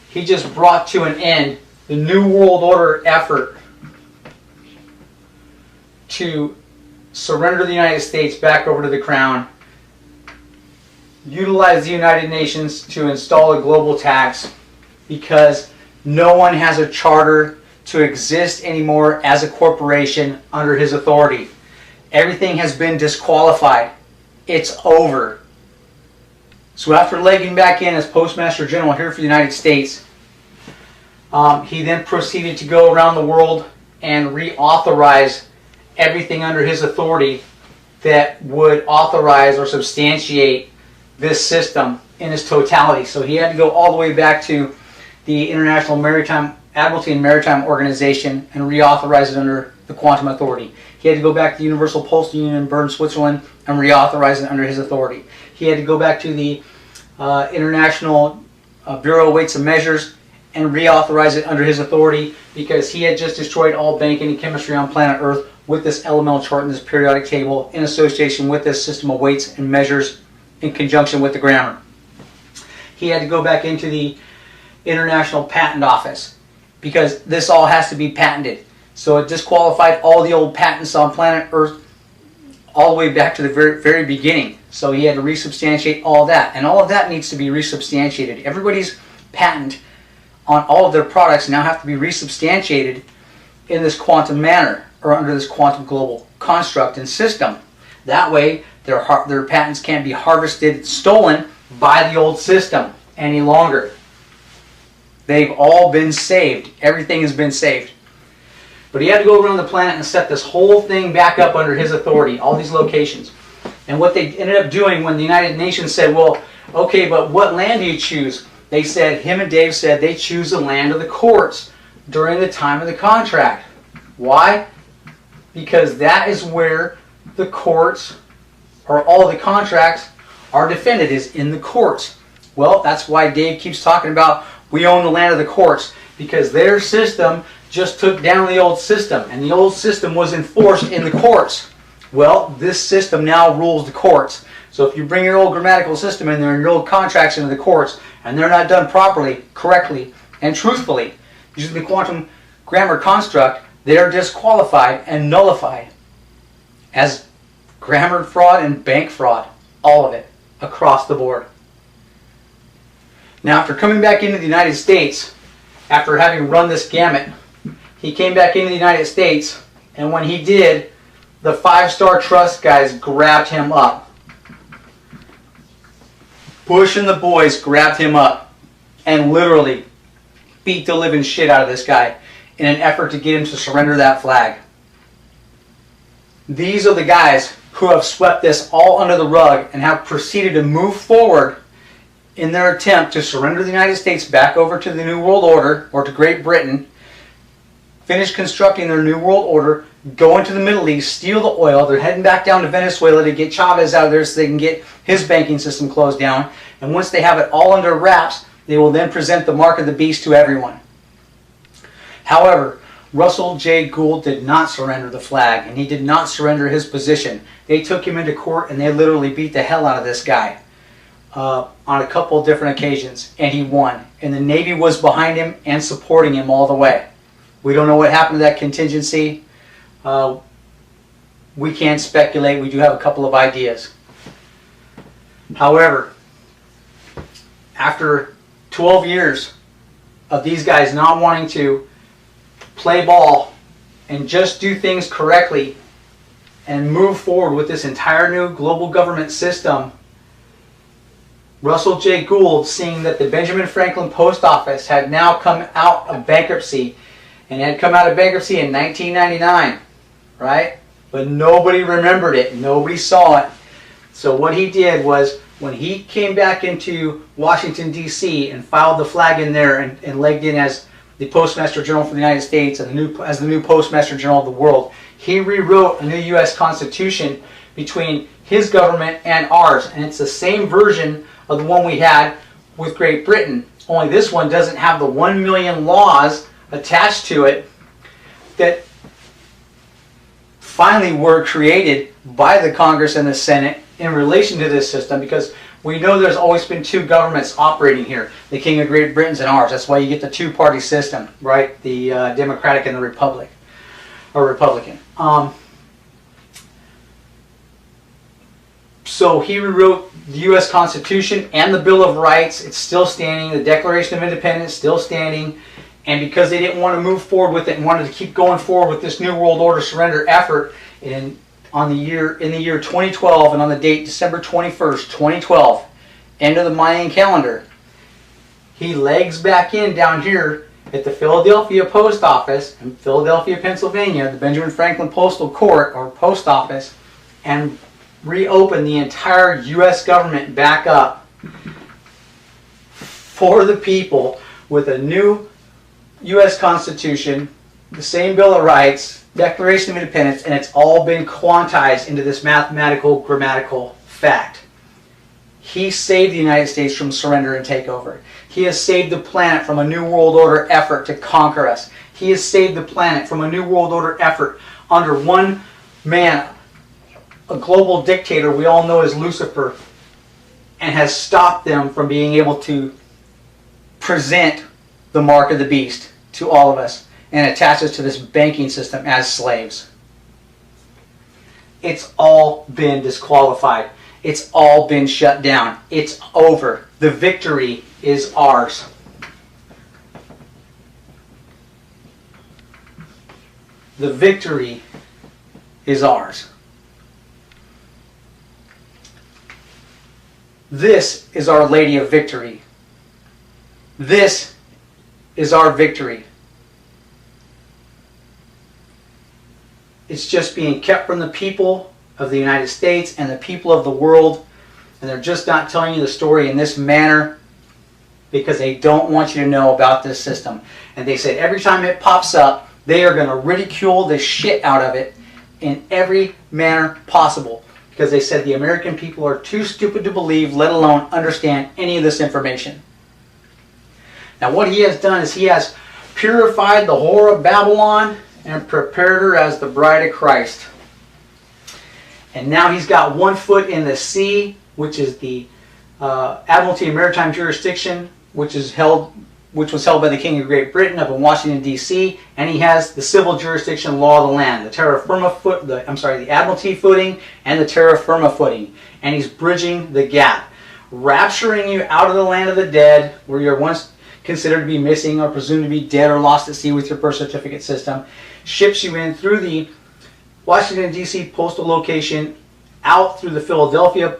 he just brought to an end the New World Order effort to surrender the United States back over to the Crown, utilize the United Nations to install a global tax, because no one has a charter to exist anymore as a corporation under his authority. Everything has been disqualified. It's over. So after legging back in as Postmaster General here for the United States, he then proceeded to go around the world and reauthorize everything under his authority that would authorize or substantiate this system in its totality. So he had to go all the way back to the International Maritime Admiralty and Maritime Organization and reauthorize it under the Quantum Authority. He had to go back to the Universal Postal Union in Bern, Switzerland, and reauthorize it under his authority. He had to go back to the International Bureau of Weights and Measures and reauthorize it under his authority, because he had just destroyed all banking and chemistry on planet Earth with this elemental chart and this periodic table in association with this system of weights and measures in conjunction with the grammar. He had to go back into the International Patent Office because this all has to be patented. So it disqualified all the old patents on planet Earth all the way back to the very beginning. So he had to resubstantiate all that. And all of that needs to be resubstantiated. Everybody's patent on all of their products now have to be resubstantiated in this quantum manner, or under this quantum global construct and system. That way their patents can't be harvested, stolen by the old system any longer. They've all been saved. Everything has been saved. But he had to go around the planet and set this whole thing back up under his authority, all these locations. And what they ended up doing when the United Nations said, well, okay, but what land do you choose? They said, him and Dave said, they choose the land of the courts during the time of the contract. Why? Because that is where the courts, or all the contracts, are defended, is in the courts. Well, that's why Dave keeps talking about we own the land of the courts, because their system just took down the old system, and the old system was enforced in the courts. Well, this system now rules the courts. So if you bring your old grammatical system in there and your old contracts into the courts, and they're not done properly, correctly, and truthfully, using the quantum grammar construct, they are disqualified and nullified as grammar fraud and bank fraud. All of it, across the board. Now, after coming back into the United States, after having run this gamut, he came back into the United States, and when he did, the 5-Star Trust guys grabbed him up. Bush and the boys grabbed him up and literally beat the living shit out of this guy in an effort to get him to surrender that flag. These are the guys who have swept this all under the rug and have proceeded to move forward in their attempt to surrender the United States back over to the New World Order, or to Great Britain, finish constructing their New World Order, go into the Middle East, steal the oil. They're heading back down to Venezuela to get Chavez out of there so they can get his banking system closed down. And once they have it all under wraps, they will then present the mark of the beast to everyone. However, Russell J. Gould did not surrender the flag, and he did not surrender his position. They took him into court and they literally beat the hell out of this guy on a couple of different occasions, and he won. And the Navy was behind him and supporting him all the way. We don't know what happened to that contingency. We can't speculate. We do have a couple of ideas. However, after 12 years of these guys not wanting to play ball and just do things correctly and move forward with this entire new global government system, Russell J. Gould, seeing that the Benjamin Franklin Post Office had now come out of bankruptcy, and had come out of bankruptcy in 1999, right? But nobody remembered it. Nobody saw it. So what he did was, when he came back into Washington, D.C. and filed the flag in there and legged in as the Postmaster General for the United States and as the new Postmaster General of the world, he rewrote a new U.S. Constitution between his government and ours. And it's the same version of the one we had with Great Britain. Only this one doesn't have the 1 million laws attached to it that finally were created by the Congress and the Senate in relation to this system, because we know there's always been two governments operating here, the King of Great Britain's and ours. That's why you get the two-party system, right? The Democratic and the Republican. So he rewrote the U.S. Constitution and the Bill of Rights. It's still standing. The Declaration of Independence still standing. And because they didn't want to move forward with it and wanted to keep going forward with this New World Order surrender effort in the year 2012, and on the date December 21st, 2012, end of the Mayan calendar, he legs back in down here at the Philadelphia Post Office in Philadelphia, Pennsylvania, the Benjamin Franklin Postal Court or Post Office, and reopened the entire U.S. government back up for the people with a new U.S. Constitution, the same Bill of Rights, Declaration of Independence, and it's all been quantized into this mathematical, grammatical fact. He saved the United States from surrender and takeover. He has saved the planet from a New World Order effort to conquer us. He has saved the planet from a New World Order effort under one man, a global dictator we all know as Lucifer, and has stopped them from being able to present the mark of the beast to all of us and attach us to this banking system as slaves. It's all been disqualified. It's all been shut down. It's over. The victory is ours. The victory is ours. This is Our Lady of Victory. This is our victory. It's just being kept from the people of the United States and the people of the world, and they're just not telling you the story in this manner because they don't want you to know about this system. And they said every time it pops up, they are going to ridicule the shit out of it in every manner possible, because they said the American people are too stupid to believe, let alone understand any of this information. Now what he has done is he has purified the whore of Babylon and prepared her as the bride of Christ. And now he's got one foot in the sea, which is the Admiralty and Maritime Jurisdiction, which was held by the King of Great Britain up in Washington, D.C., and he has the civil jurisdiction law of the land, the terra firma the Admiralty footing and the terra firma footing, and he's bridging the gap, rapturing you out of the land of the dead, where you're once considered to be missing or presumed to be dead or lost at sea with your birth certificate system, ships you in through the Washington, D.C. postal location, out through the Philadelphia,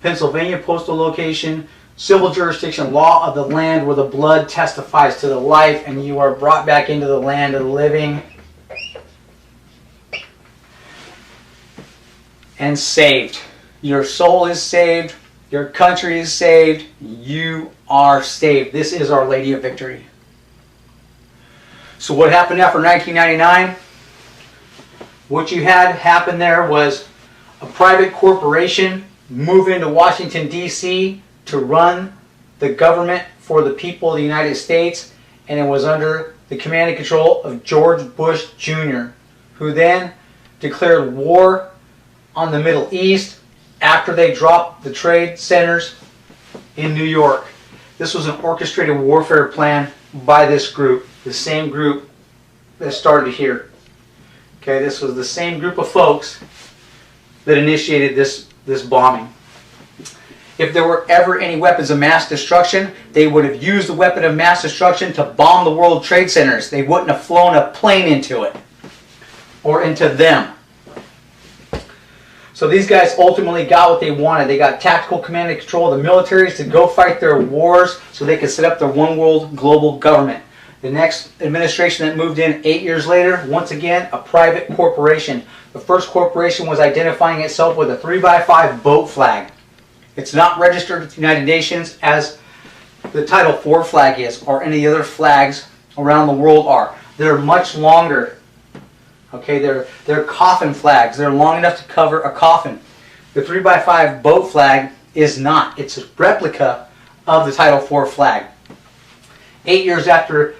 Pennsylvania postal location, civil jurisdiction law of the land where the blood testifies to the life, and you are brought back into the land of the living and saved. Your soul is saved. Your country is saved. You are saved. This is Our Lady of Victory. So what happened after 1999? What you had happen there was a private corporation move into Washington, D.C. to run the government for the people of the United States, and it was under the command and control of George Bush Jr., who then declared war on the Middle East after they dropped the trade centers in New York. This was an orchestrated warfare plan by this group, the same group that started here. Okay, this was the same group of folks that initiated this bombing. If there were ever any weapons of mass destruction, they would have used the weapon of mass destruction to bomb the World Trade Centers. They wouldn't have flown a plane into it or into them. So these guys ultimately got what they wanted. They got tactical command and control of the militaries to go fight their wars so they could set up their one world global government. The next administration that moved in 8 years later, once again, a private corporation. The first corporation was identifying itself with a 3x5 boat flag. It's not registered with the United Nations as the Title IV flag is, or any other flags around the world are. They're much longer. Okay, they're coffin flags. They're long enough to cover a coffin. The 3x5 boat flag is not. It's a replica of the Title IV flag. 8 years after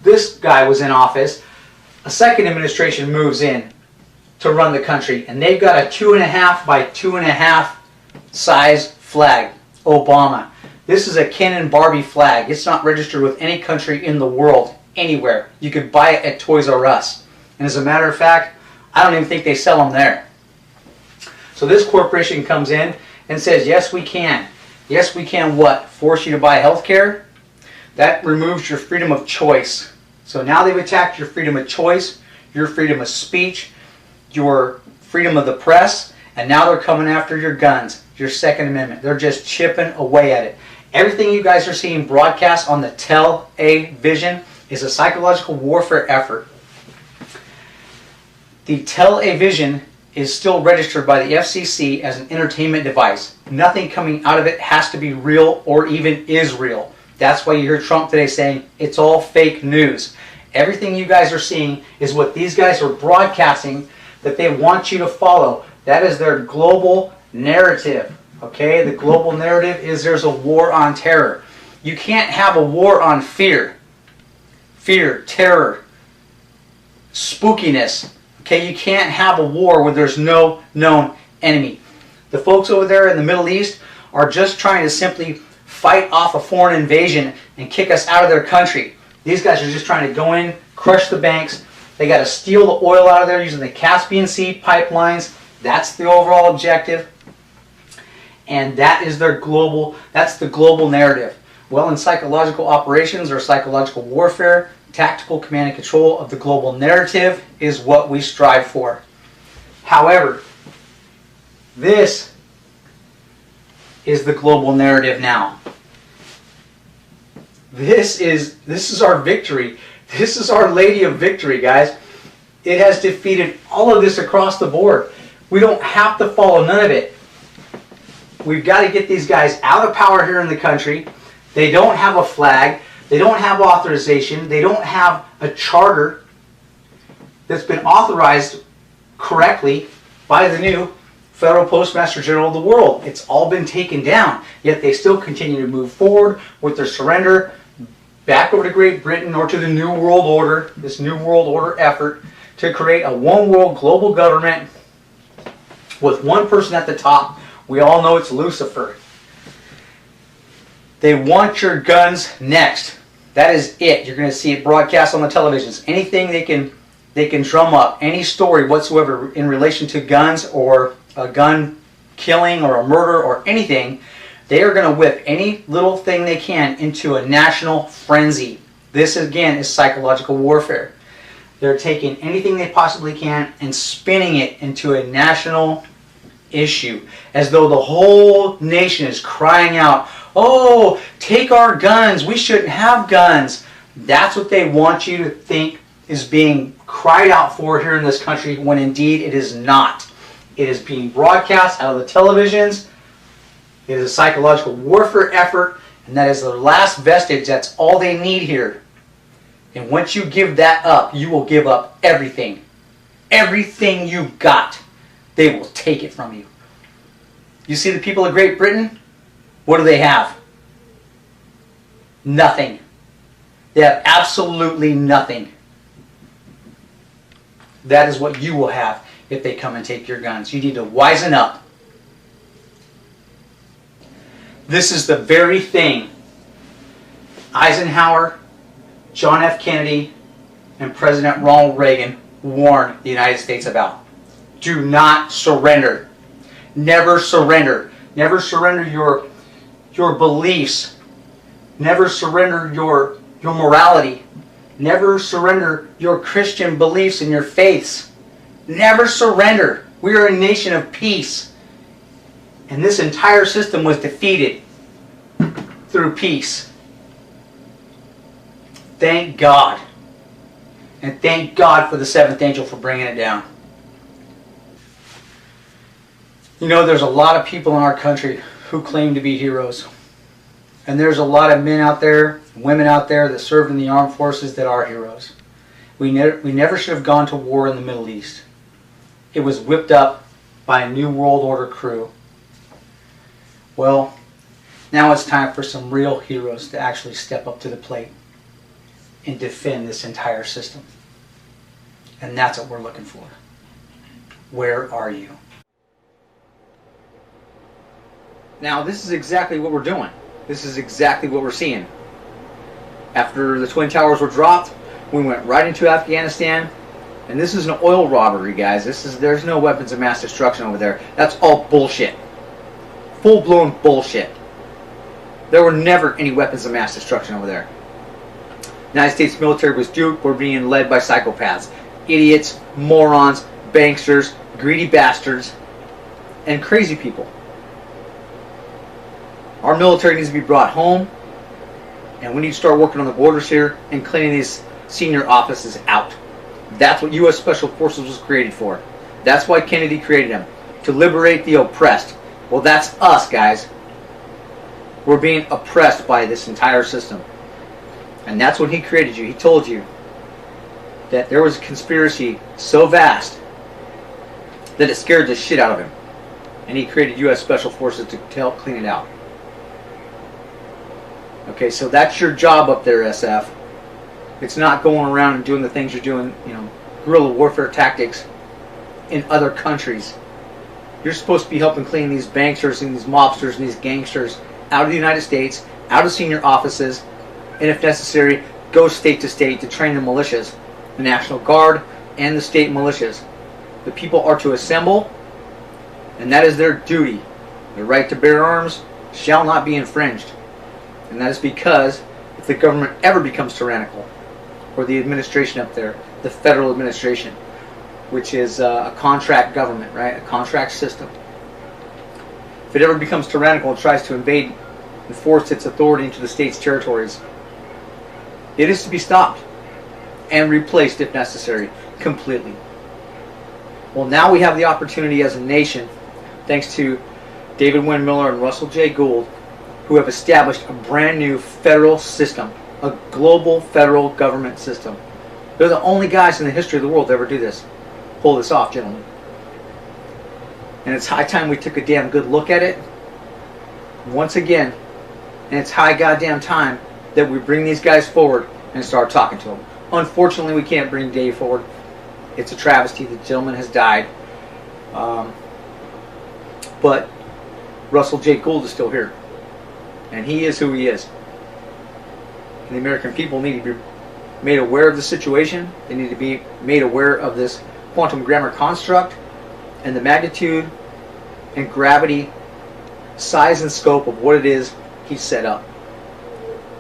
this guy was in office, a second administration moves in to run the country, and they've got a 2.5 by 2.5 size flag. Obama. This is a Ken and Barbie flag. It's not registered with any country in the world, anywhere. You could buy it at Toys R Us. And as a matter of fact, I don't even think they sell them there. So this corporation comes in and says, yes, we can. Yes, we can what? Force you to buy health care? That removes your freedom of choice. So now they've attacked your freedom of choice, your freedom of speech, your freedom of the press, and now they're coming after your guns, your Second Amendment. They're just chipping away at it. Everything you guys are seeing broadcast on the television is a psychological warfare effort. The television is still registered by the FCC as an entertainment device. Nothing coming out of it has to be real or even is real. That's why you hear Trump today saying it's all fake news. Everything you guys are seeing is what these guys are broadcasting that they want you to follow. That is their global narrative. Okay, the global narrative is there's a war on terror. You can't have a war on fear. Fear, terror, spookiness. Okay, you can't have a war where there's no known enemy. The folks over there in the Middle East are just trying to simply fight off a foreign invasion and kick us out of their country. These guys are just trying to go in, crush the banks. They got to steal the oil out of there using the Caspian Sea pipelines. That's the overall objective. And that is their that's the global narrative. Well, in psychological operations or psychological warfare, tactical command and control of the global narrative is what we strive for. However, this is the global narrative now. This is our victory. This is Our Lady of Victory, guys. It has defeated all of this across the board. We don't have to follow none of it. We've got to get these guys out of power here in the country. They don't have a flag. They don't have authorization. They don't have a charter that's been authorized correctly by the new Federal Postmaster General of the world. It's all been taken down, yet they still continue to move forward with their surrender back over to Great Britain or to the New World Order, this New World Order effort to create a one world global government with one person at the top. We all know it's Lucifer. They want your guns next. That is it. You're going to see it broadcast on the televisions. Anything they can drum up, any story whatsoever in relation to guns or a gun killing or a murder or anything, they are going to whip any little thing they can into a national frenzy. This again is psychological warfare. They're taking anything they possibly can and spinning it into a national issue, as though the whole nation is crying out, "Oh, take our guns, we shouldn't have guns." That's what they want you to think is being cried out for here in this country, when indeed it is not. It is being broadcast out of the televisions. It is a psychological warfare effort, and that is their last vestige. That's all they need here. And once you give that up, you will give up everything. Everything you got. They will take it from you. You see the people of Great Britain? What do they have? Nothing. They have absolutely nothing. That is what you will have if they come and take your guns. You need to wisen up. This is the very thing Eisenhower, John F. Kennedy, and President Ronald Reagan warned the United States about. Do not surrender. Never surrender. Never surrender your beliefs. Never surrender your morality. Never surrender your Christian beliefs and your faiths. Never surrender. We are a nation of peace. And this entire system was defeated through peace. Thank God. And thank God for the seventh angel for bringing it down. You know, there's a lot of people in our country who claim to be heroes. And there's a lot of men out there, women out there that served in the armed forces that are heroes. We never should have gone to war in the Middle East. It was whipped up by a New World Order crew. Well, now it's time for some real heroes to actually step up to the plate and defend this entire system. And that's what we're looking for. Where are you? Now, this is exactly what we're doing. This is exactly what we're seeing. After the Twin Towers were dropped, we went right into Afghanistan. And this is an oil robbery, guys. There's no weapons of mass destruction over there. That's all bullshit. Full-blown bullshit. There were never any weapons of mass destruction over there. The United States military was duped. We're being led by psychopaths. Idiots, morons, banksters, greedy bastards, and crazy people. Our military needs to be brought home, and we need to start working on the borders here and cleaning these senior offices out. That's what U.S. Special Forces was created for. That's why Kennedy created them, to liberate the oppressed. Well, that's us, guys. We're being oppressed by this entire system. And that's when he created you. He told you that there was a conspiracy so vast that it scared the shit out of him. and he created U.S. Special Forces to help clean it out. Okay, so that's your job up there, SF. It's not going around and doing the things you're doing, you know, guerrilla warfare tactics in other countries. You're supposed to be helping clean these banksters and these mobsters and these gangsters out of the United States, out of senior offices, and if necessary, go state to state to train the militias, the National Guard and the state militias. The people are to assemble, and that is their duty. The right to bear arms shall not be infringed. And that is because if the government ever becomes tyrannical, or the administration up there, the federal administration, which is a contract government, right? A contract system. If it ever becomes tyrannical and tries to invade and force its authority into the state's territories, it is to be stopped and replaced, if necessary, completely. Well, now we have the opportunity as a nation, thanks to David Wynn Miller and Russell J. Gould, who have established a brand new federal system, a global federal government system. They're the only guys in the history of the world to ever do this. Pull this off, gentlemen. And it's high time we took a damn good look at it once again. And it's high goddamn time that we bring these guys forward and start talking to them. Unfortunately, we can't bring Dave forward. It's a travesty. The gentleman has died. But Russell J. Gould is still here. And he is who he is. And the American people need to be made aware of the situation. They need to be made aware of this quantum grammar construct and the magnitude and gravity, size and scope of what it is he set up.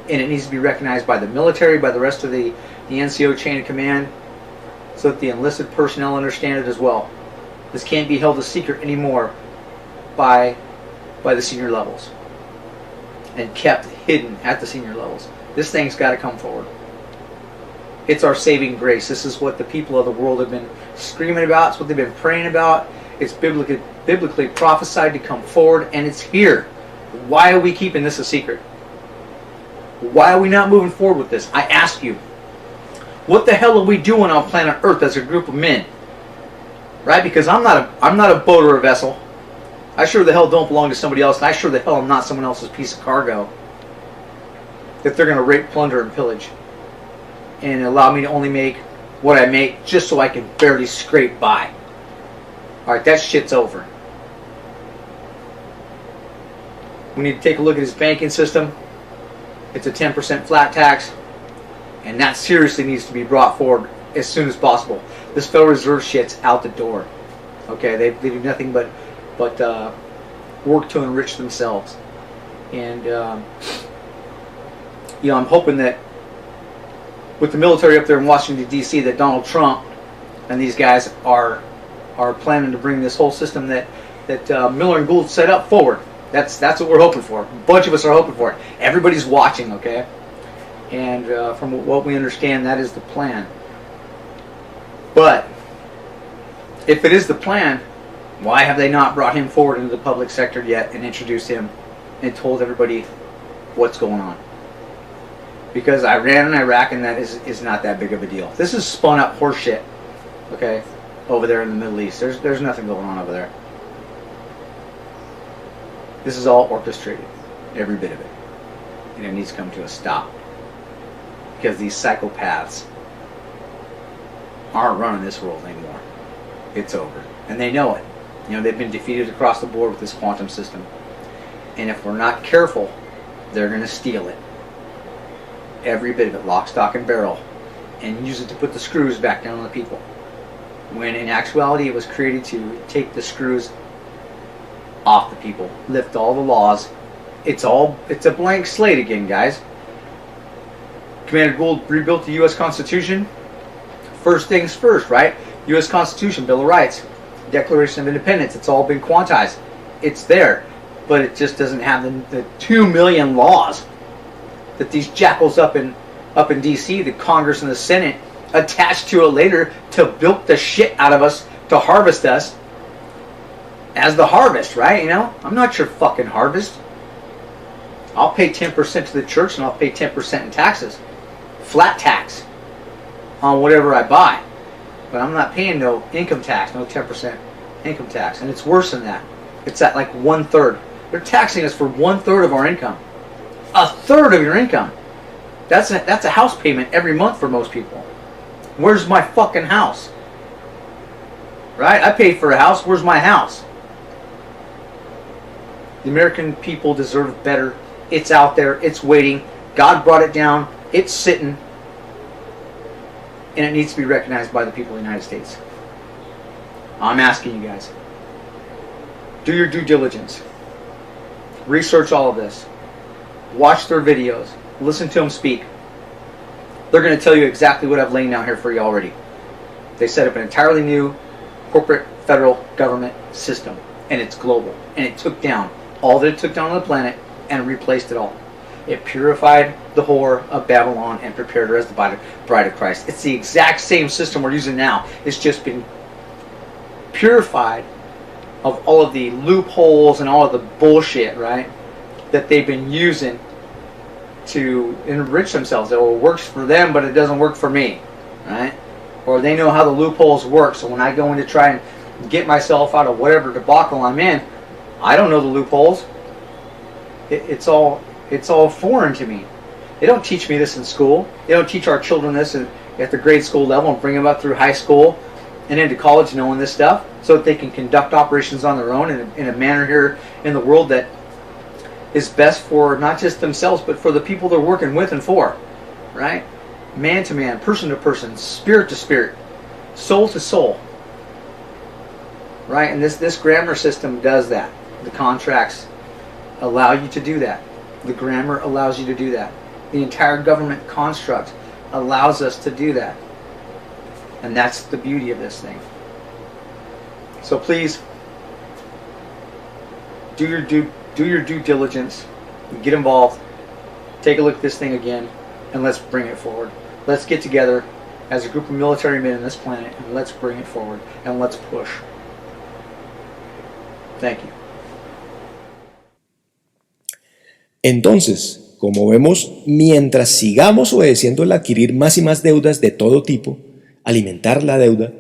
And it needs to be recognized by the military, by the rest of the NCO chain of command, so that the enlisted personnel understand it as well. This can't be held a secret anymore by the senior levels and kept hidden at the senior levels. This thing's got to come forward. It's our saving grace. This is what the people of the world have been screaming about. It's what they've been praying about. It's biblically prophesied to come forward, and it's here. Why are we keeping this a secret? Why are we not moving forward with this? I ask you. What the hell are we doing on planet Earth as a group of men? Right? Because I'm not a boat or a vessel. I sure the hell don't belong to somebody else, and I sure the hell am not someone else's piece of cargo that they're going to rape, plunder, and pillage, and allow me to only make what I make just so I can barely scrape by. Alright, that shit's over. We need to take a look at his banking system. It's a 10% flat tax, and that seriously needs to be brought forward as soon as possible. This Federal Reserve shit's out the door. Okay, they do nothing but work to enrich themselves. And you know, I'm hoping that with the military up there in Washington D.C. that Donald Trump and these guys are planning to bring this whole system that Miller and Gould set up forward. That's what we're hoping for. A bunch of us are hoping for it. Everybody's watching, okay? And from what we understand, that is the plan. But if it is the plan, why have they not brought him forward into the public sector yet and introduced him and told everybody what's going on? Because Iran and Iraq and that is not that big of a deal. This is spun up horseshit, okay, over there in the Middle East. There's nothing going on over there. This is all orchestrated, every bit of it. And it needs to come to a stop. Because these psychopaths aren't running this world anymore. It's over. And they know it. You know, they've been defeated across the board with this quantum system. And if we're not careful, they're going to steal it. Every bit of it, lock, stock, and barrel. And use it to put the screws back down on the people. When in actuality it was created to take the screws off the people. Lift all the laws. It's a blank slate again, guys. Commander Gould rebuilt the U.S. Constitution. First things first, right? U.S. Constitution, Bill of Rights, Declaration of Independence. It's all been quantized. It's there. But it just doesn't have the 2 million laws that these jackals up in D.C., the Congress and the Senate, attached to it later to bilk the shit out of us, to harvest us as the harvest, right? You know? I'm not your fucking harvest. I'll pay 10% to the church and I'll pay 10% in taxes. Flat tax on whatever I buy. But I'm not paying no income tax, no 10% income tax. And it's worse than that. It's at like 1/3. They're taxing us for 1/3 of our income. 1/3 of your income. That's a house payment every month for most people. Where's my fucking house? Right? I paid for a house. Where's my house? The American people deserve better. It's out there. It's waiting. God brought it down. It's sitting. And it needs to be recognized by the people of the United States. I'm asking you guys. Do your due diligence. Research all of this. Watch their videos. Listen to them speak. They're going to tell you exactly what I've laid down here for you already. They set up an entirely new corporate federal government system. And it's global. And it took down all that it took down on the planet and replaced it all. It purified the whore of Babylon and prepared her as the bride of Christ. It's the exact same system we're using now. It's just been purified of all of the loopholes and all of the bullshit, right, that they've been using to enrich themselves. Oh, it works for them, but it doesn't work for me, right? Or they know how the loopholes work, so when I go in to try and get myself out of whatever debacle I'm in, I don't know the loopholes. It's all foreign to me. They don't teach me this in school. They don't teach our children this at the grade school level and bring them up through high school and into college knowing this stuff so that they can conduct operations on their own in a manner here in the world that is best for not just themselves but for the people they're working with and for, right? Man to man, person to person, spirit to spirit, soul to soul, right? And this grammar system does that. The contracts allow you to do that. The grammar allows you to do that. The entire government construct allows us to do that. And that's the beauty of this thing. So please, do your due diligence, get involved, take a look at this thing again, and let's bring it forward. Let's get together as a group of military men on this planet, and let's bring it forward, and let's push. Thank you. Entonces, como vemos, mientras sigamos obedeciendo el adquirir más y más deudas de todo tipo, alimentar la deuda,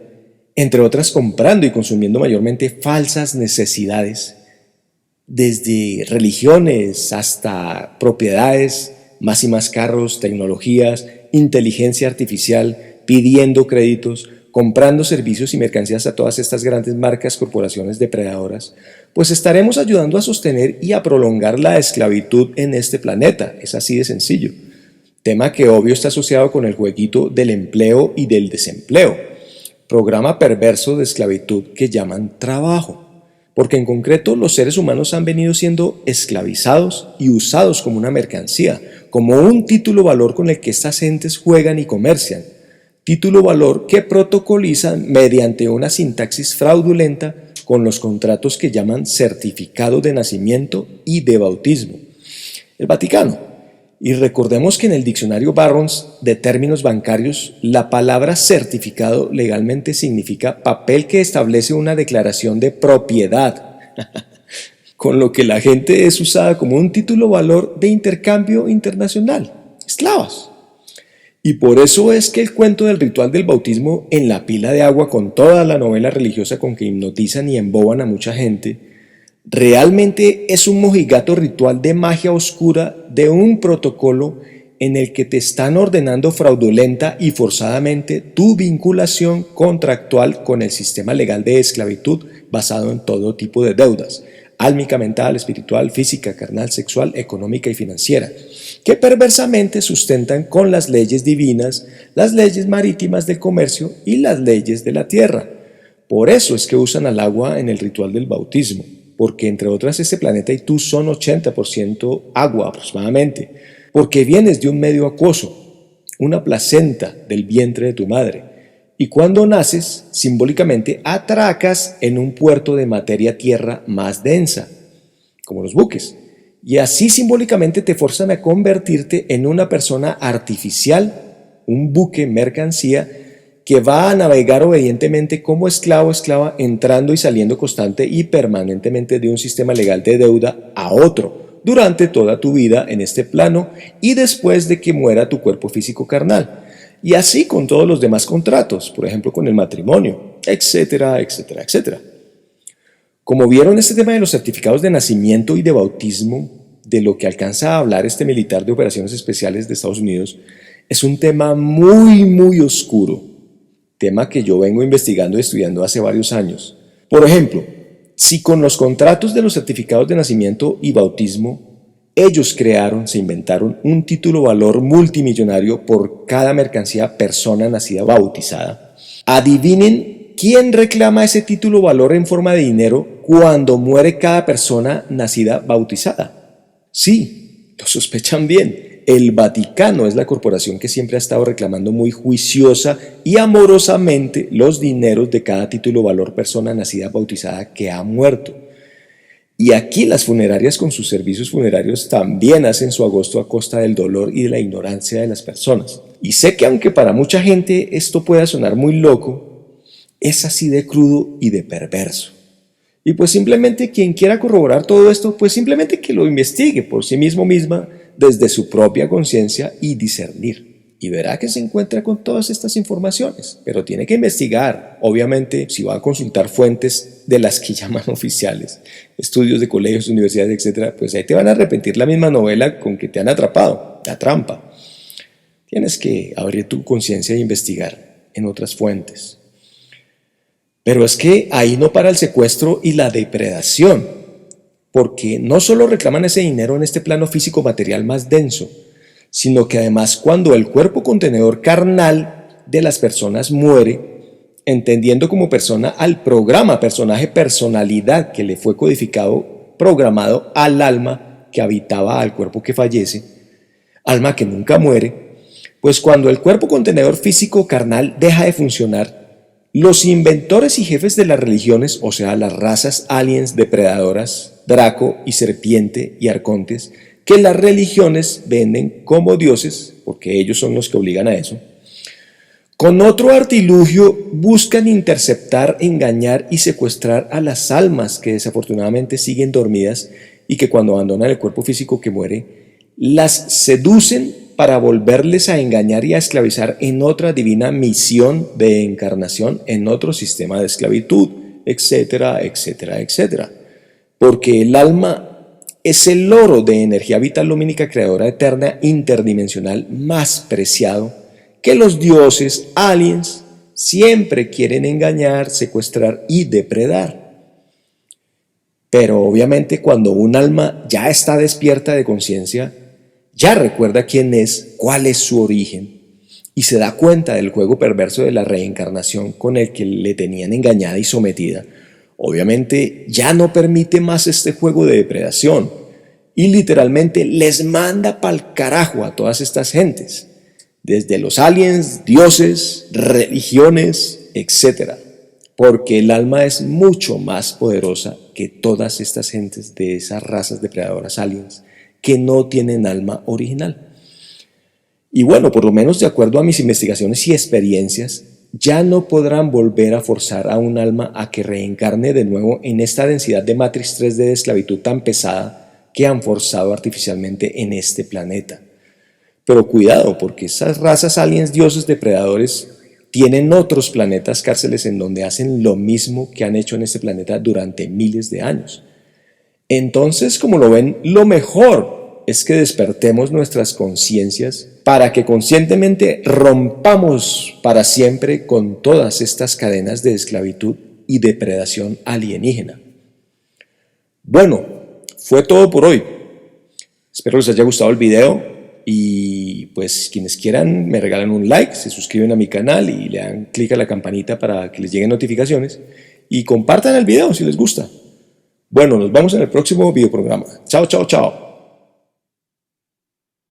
entre otras comprando y consumiendo mayormente falsas necesidades, desde religiones hasta propiedades, más y más carros, tecnologías, inteligencia artificial, pidiendo créditos, comprando servicios y mercancías a todas estas grandes marcas, corporaciones depredadoras, pues estaremos ayudando a sostener y a prolongar la esclavitud en este planeta. Es así de sencillo. Tema que obvio está asociado con el jueguito del empleo y del desempleo. Programa perverso de esclavitud que llaman trabajo. Porque en concreto los seres humanos han venido siendo esclavizados y usados como una mercancía, como un título valor con el que estas gentes juegan y comercian. Título valor que protocolizan mediante una sintaxis fraudulenta con los contratos que llaman certificado de nacimiento y de bautismo. El Vaticano. Y recordemos que en el diccionario Barrons de términos bancarios, la palabra certificado legalmente significa papel que establece una declaración de propiedad, con lo que la gente es usada como un título valor de intercambio internacional, esclavas. Y por eso es que el cuento del ritual del bautismo en la pila de agua con toda la novela religiosa con que hipnotizan y emboban a mucha gente, realmente es un mojigato ritual de magia oscura de un protocolo en el que te están ordenando fraudulenta y forzadamente tu vinculación contractual con el sistema legal de esclavitud basado en todo tipo de deudas, álmica, mental, espiritual, física, carnal, sexual, económica y financiera, que perversamente sustentan con las leyes divinas, las leyes marítimas del comercio y las leyes de la tierra. Por eso es que usan al agua en el ritual del bautismo, porque entre otras este planeta y tú son 80% agua aproximadamente, porque vienes de un medio acuoso, una placenta del vientre de tu madre, y cuando naces, simbólicamente atracas en un puerto de materia tierra más densa, como los buques, y así simbólicamente te forzan a convertirte en una persona artificial, un buque mercancía, que va a navegar obedientemente como esclavo o esclava, entrando y saliendo constante y permanentemente de un sistema legal de deuda a otro, durante toda tu vida en este plano y después de que muera tu cuerpo físico carnal. Y así con todos los demás contratos, por ejemplo con el matrimonio, etcétera, etcétera, etcétera. Como vieron, este tema de los certificados de nacimiento y de bautismo, de lo que alcanza a hablar este militar de operaciones especiales de Estados Unidos, es un tema muy oscuro, tema que yo vengo investigando y estudiando hace varios años. Por ejemplo, si con los contratos de los certificados de nacimiento y bautismo, ellos se inventaron un título valor multimillonario por cada mercancía persona nacida bautizada, adivinen quién reclama ese título valor en forma de dinero cuando muere cada persona nacida bautizada. Sí, lo sospechan bien. El Vaticano es la corporación que siempre ha estado reclamando muy juiciosa y amorosamente los dineros de cada título valor persona nacida bautizada que ha muerto. Y aquí las funerarias con sus servicios funerarios también hacen su agosto a costa del dolor y de la ignorancia de las personas. Y sé que aunque para mucha gente esto pueda sonar muy loco, es así de crudo y de perverso. Y pues simplemente quien quiera corroborar todo esto, pues simplemente que lo investigue por sí misma, desde su propia conciencia y discernir. Y verá que se encuentra con todas estas informaciones, pero tiene que investigar. Obviamente, si va a consultar fuentes de las que llaman oficiales, estudios de colegios, universidades, etc., pues ahí te van a repetir la misma novela con que te han atrapado, la trampa. Tienes que abrir tu conciencia e investigar en otras fuentes. Pero es que ahí no para el secuestro y la depredación, porque no solo reclaman ese dinero en este plano físico material más denso, sino que además cuando el cuerpo contenedor carnal de las personas muere, entendiendo como persona al programa, personaje, personalidad que le fue codificado, programado al alma que habitaba al cuerpo que fallece, alma que nunca muere, pues cuando el cuerpo contenedor físico carnal deja de funcionar, los inventores y jefes de las religiones, o sea, las razas aliens depredadoras, Draco y serpiente y arcontes, que las religiones venden como dioses, porque ellos son los que obligan a eso, con otro artilugio buscan interceptar, engañar y secuestrar a las almas que desafortunadamente siguen dormidas y que cuando abandonan el cuerpo físico que muere, las seducen para volverles a engañar y a esclavizar en otra divina misión de encarnación, en otro sistema de esclavitud, etcétera, etcétera, etcétera. Porque el alma es el oro de energía vital lumínica creadora eterna interdimensional más preciado que los dioses aliens siempre quieren engañar, secuestrar y depredar. Pero obviamente cuando un alma ya está despierta de conciencia, ya recuerda quién es, cuál es su origen y se da cuenta del juego perverso de la reencarnación con el que le tenían engañada y sometida, obviamente ya no permite más este juego de depredación y literalmente les manda pa'l carajo a todas estas gentes, desde los aliens, dioses, religiones, etc. Porque el alma es mucho más poderosa que todas estas gentes de esas razas depredadoras aliens que no tienen alma original. Y bueno, por lo menos de acuerdo a mis investigaciones y experiencias, ya no podrán volver a forzar a un alma a que reencarne de nuevo en esta densidad de Matrix 3D de esclavitud tan pesada que han forzado artificialmente en este planeta. Pero cuidado, porque esas razas aliens, dioses, depredadores, tienen otros planetas cárceles en donde hacen lo mismo que han hecho en este planeta durante miles de años. Entonces, como lo ven, lo mejor es que despertemos nuestras conciencias para que conscientemente rompamos para siempre con todas estas cadenas de esclavitud y depredación alienígena. Bueno, fue todo por hoy. Espero les haya gustado el video y pues quienes quieran me regalan un like, se suscriben a mi canal y le dan clic a la campanita para que les lleguen notificaciones y compartan el video si les gusta. Bueno, nos vemos en el próximo videoprograma. Chao, chao, chao.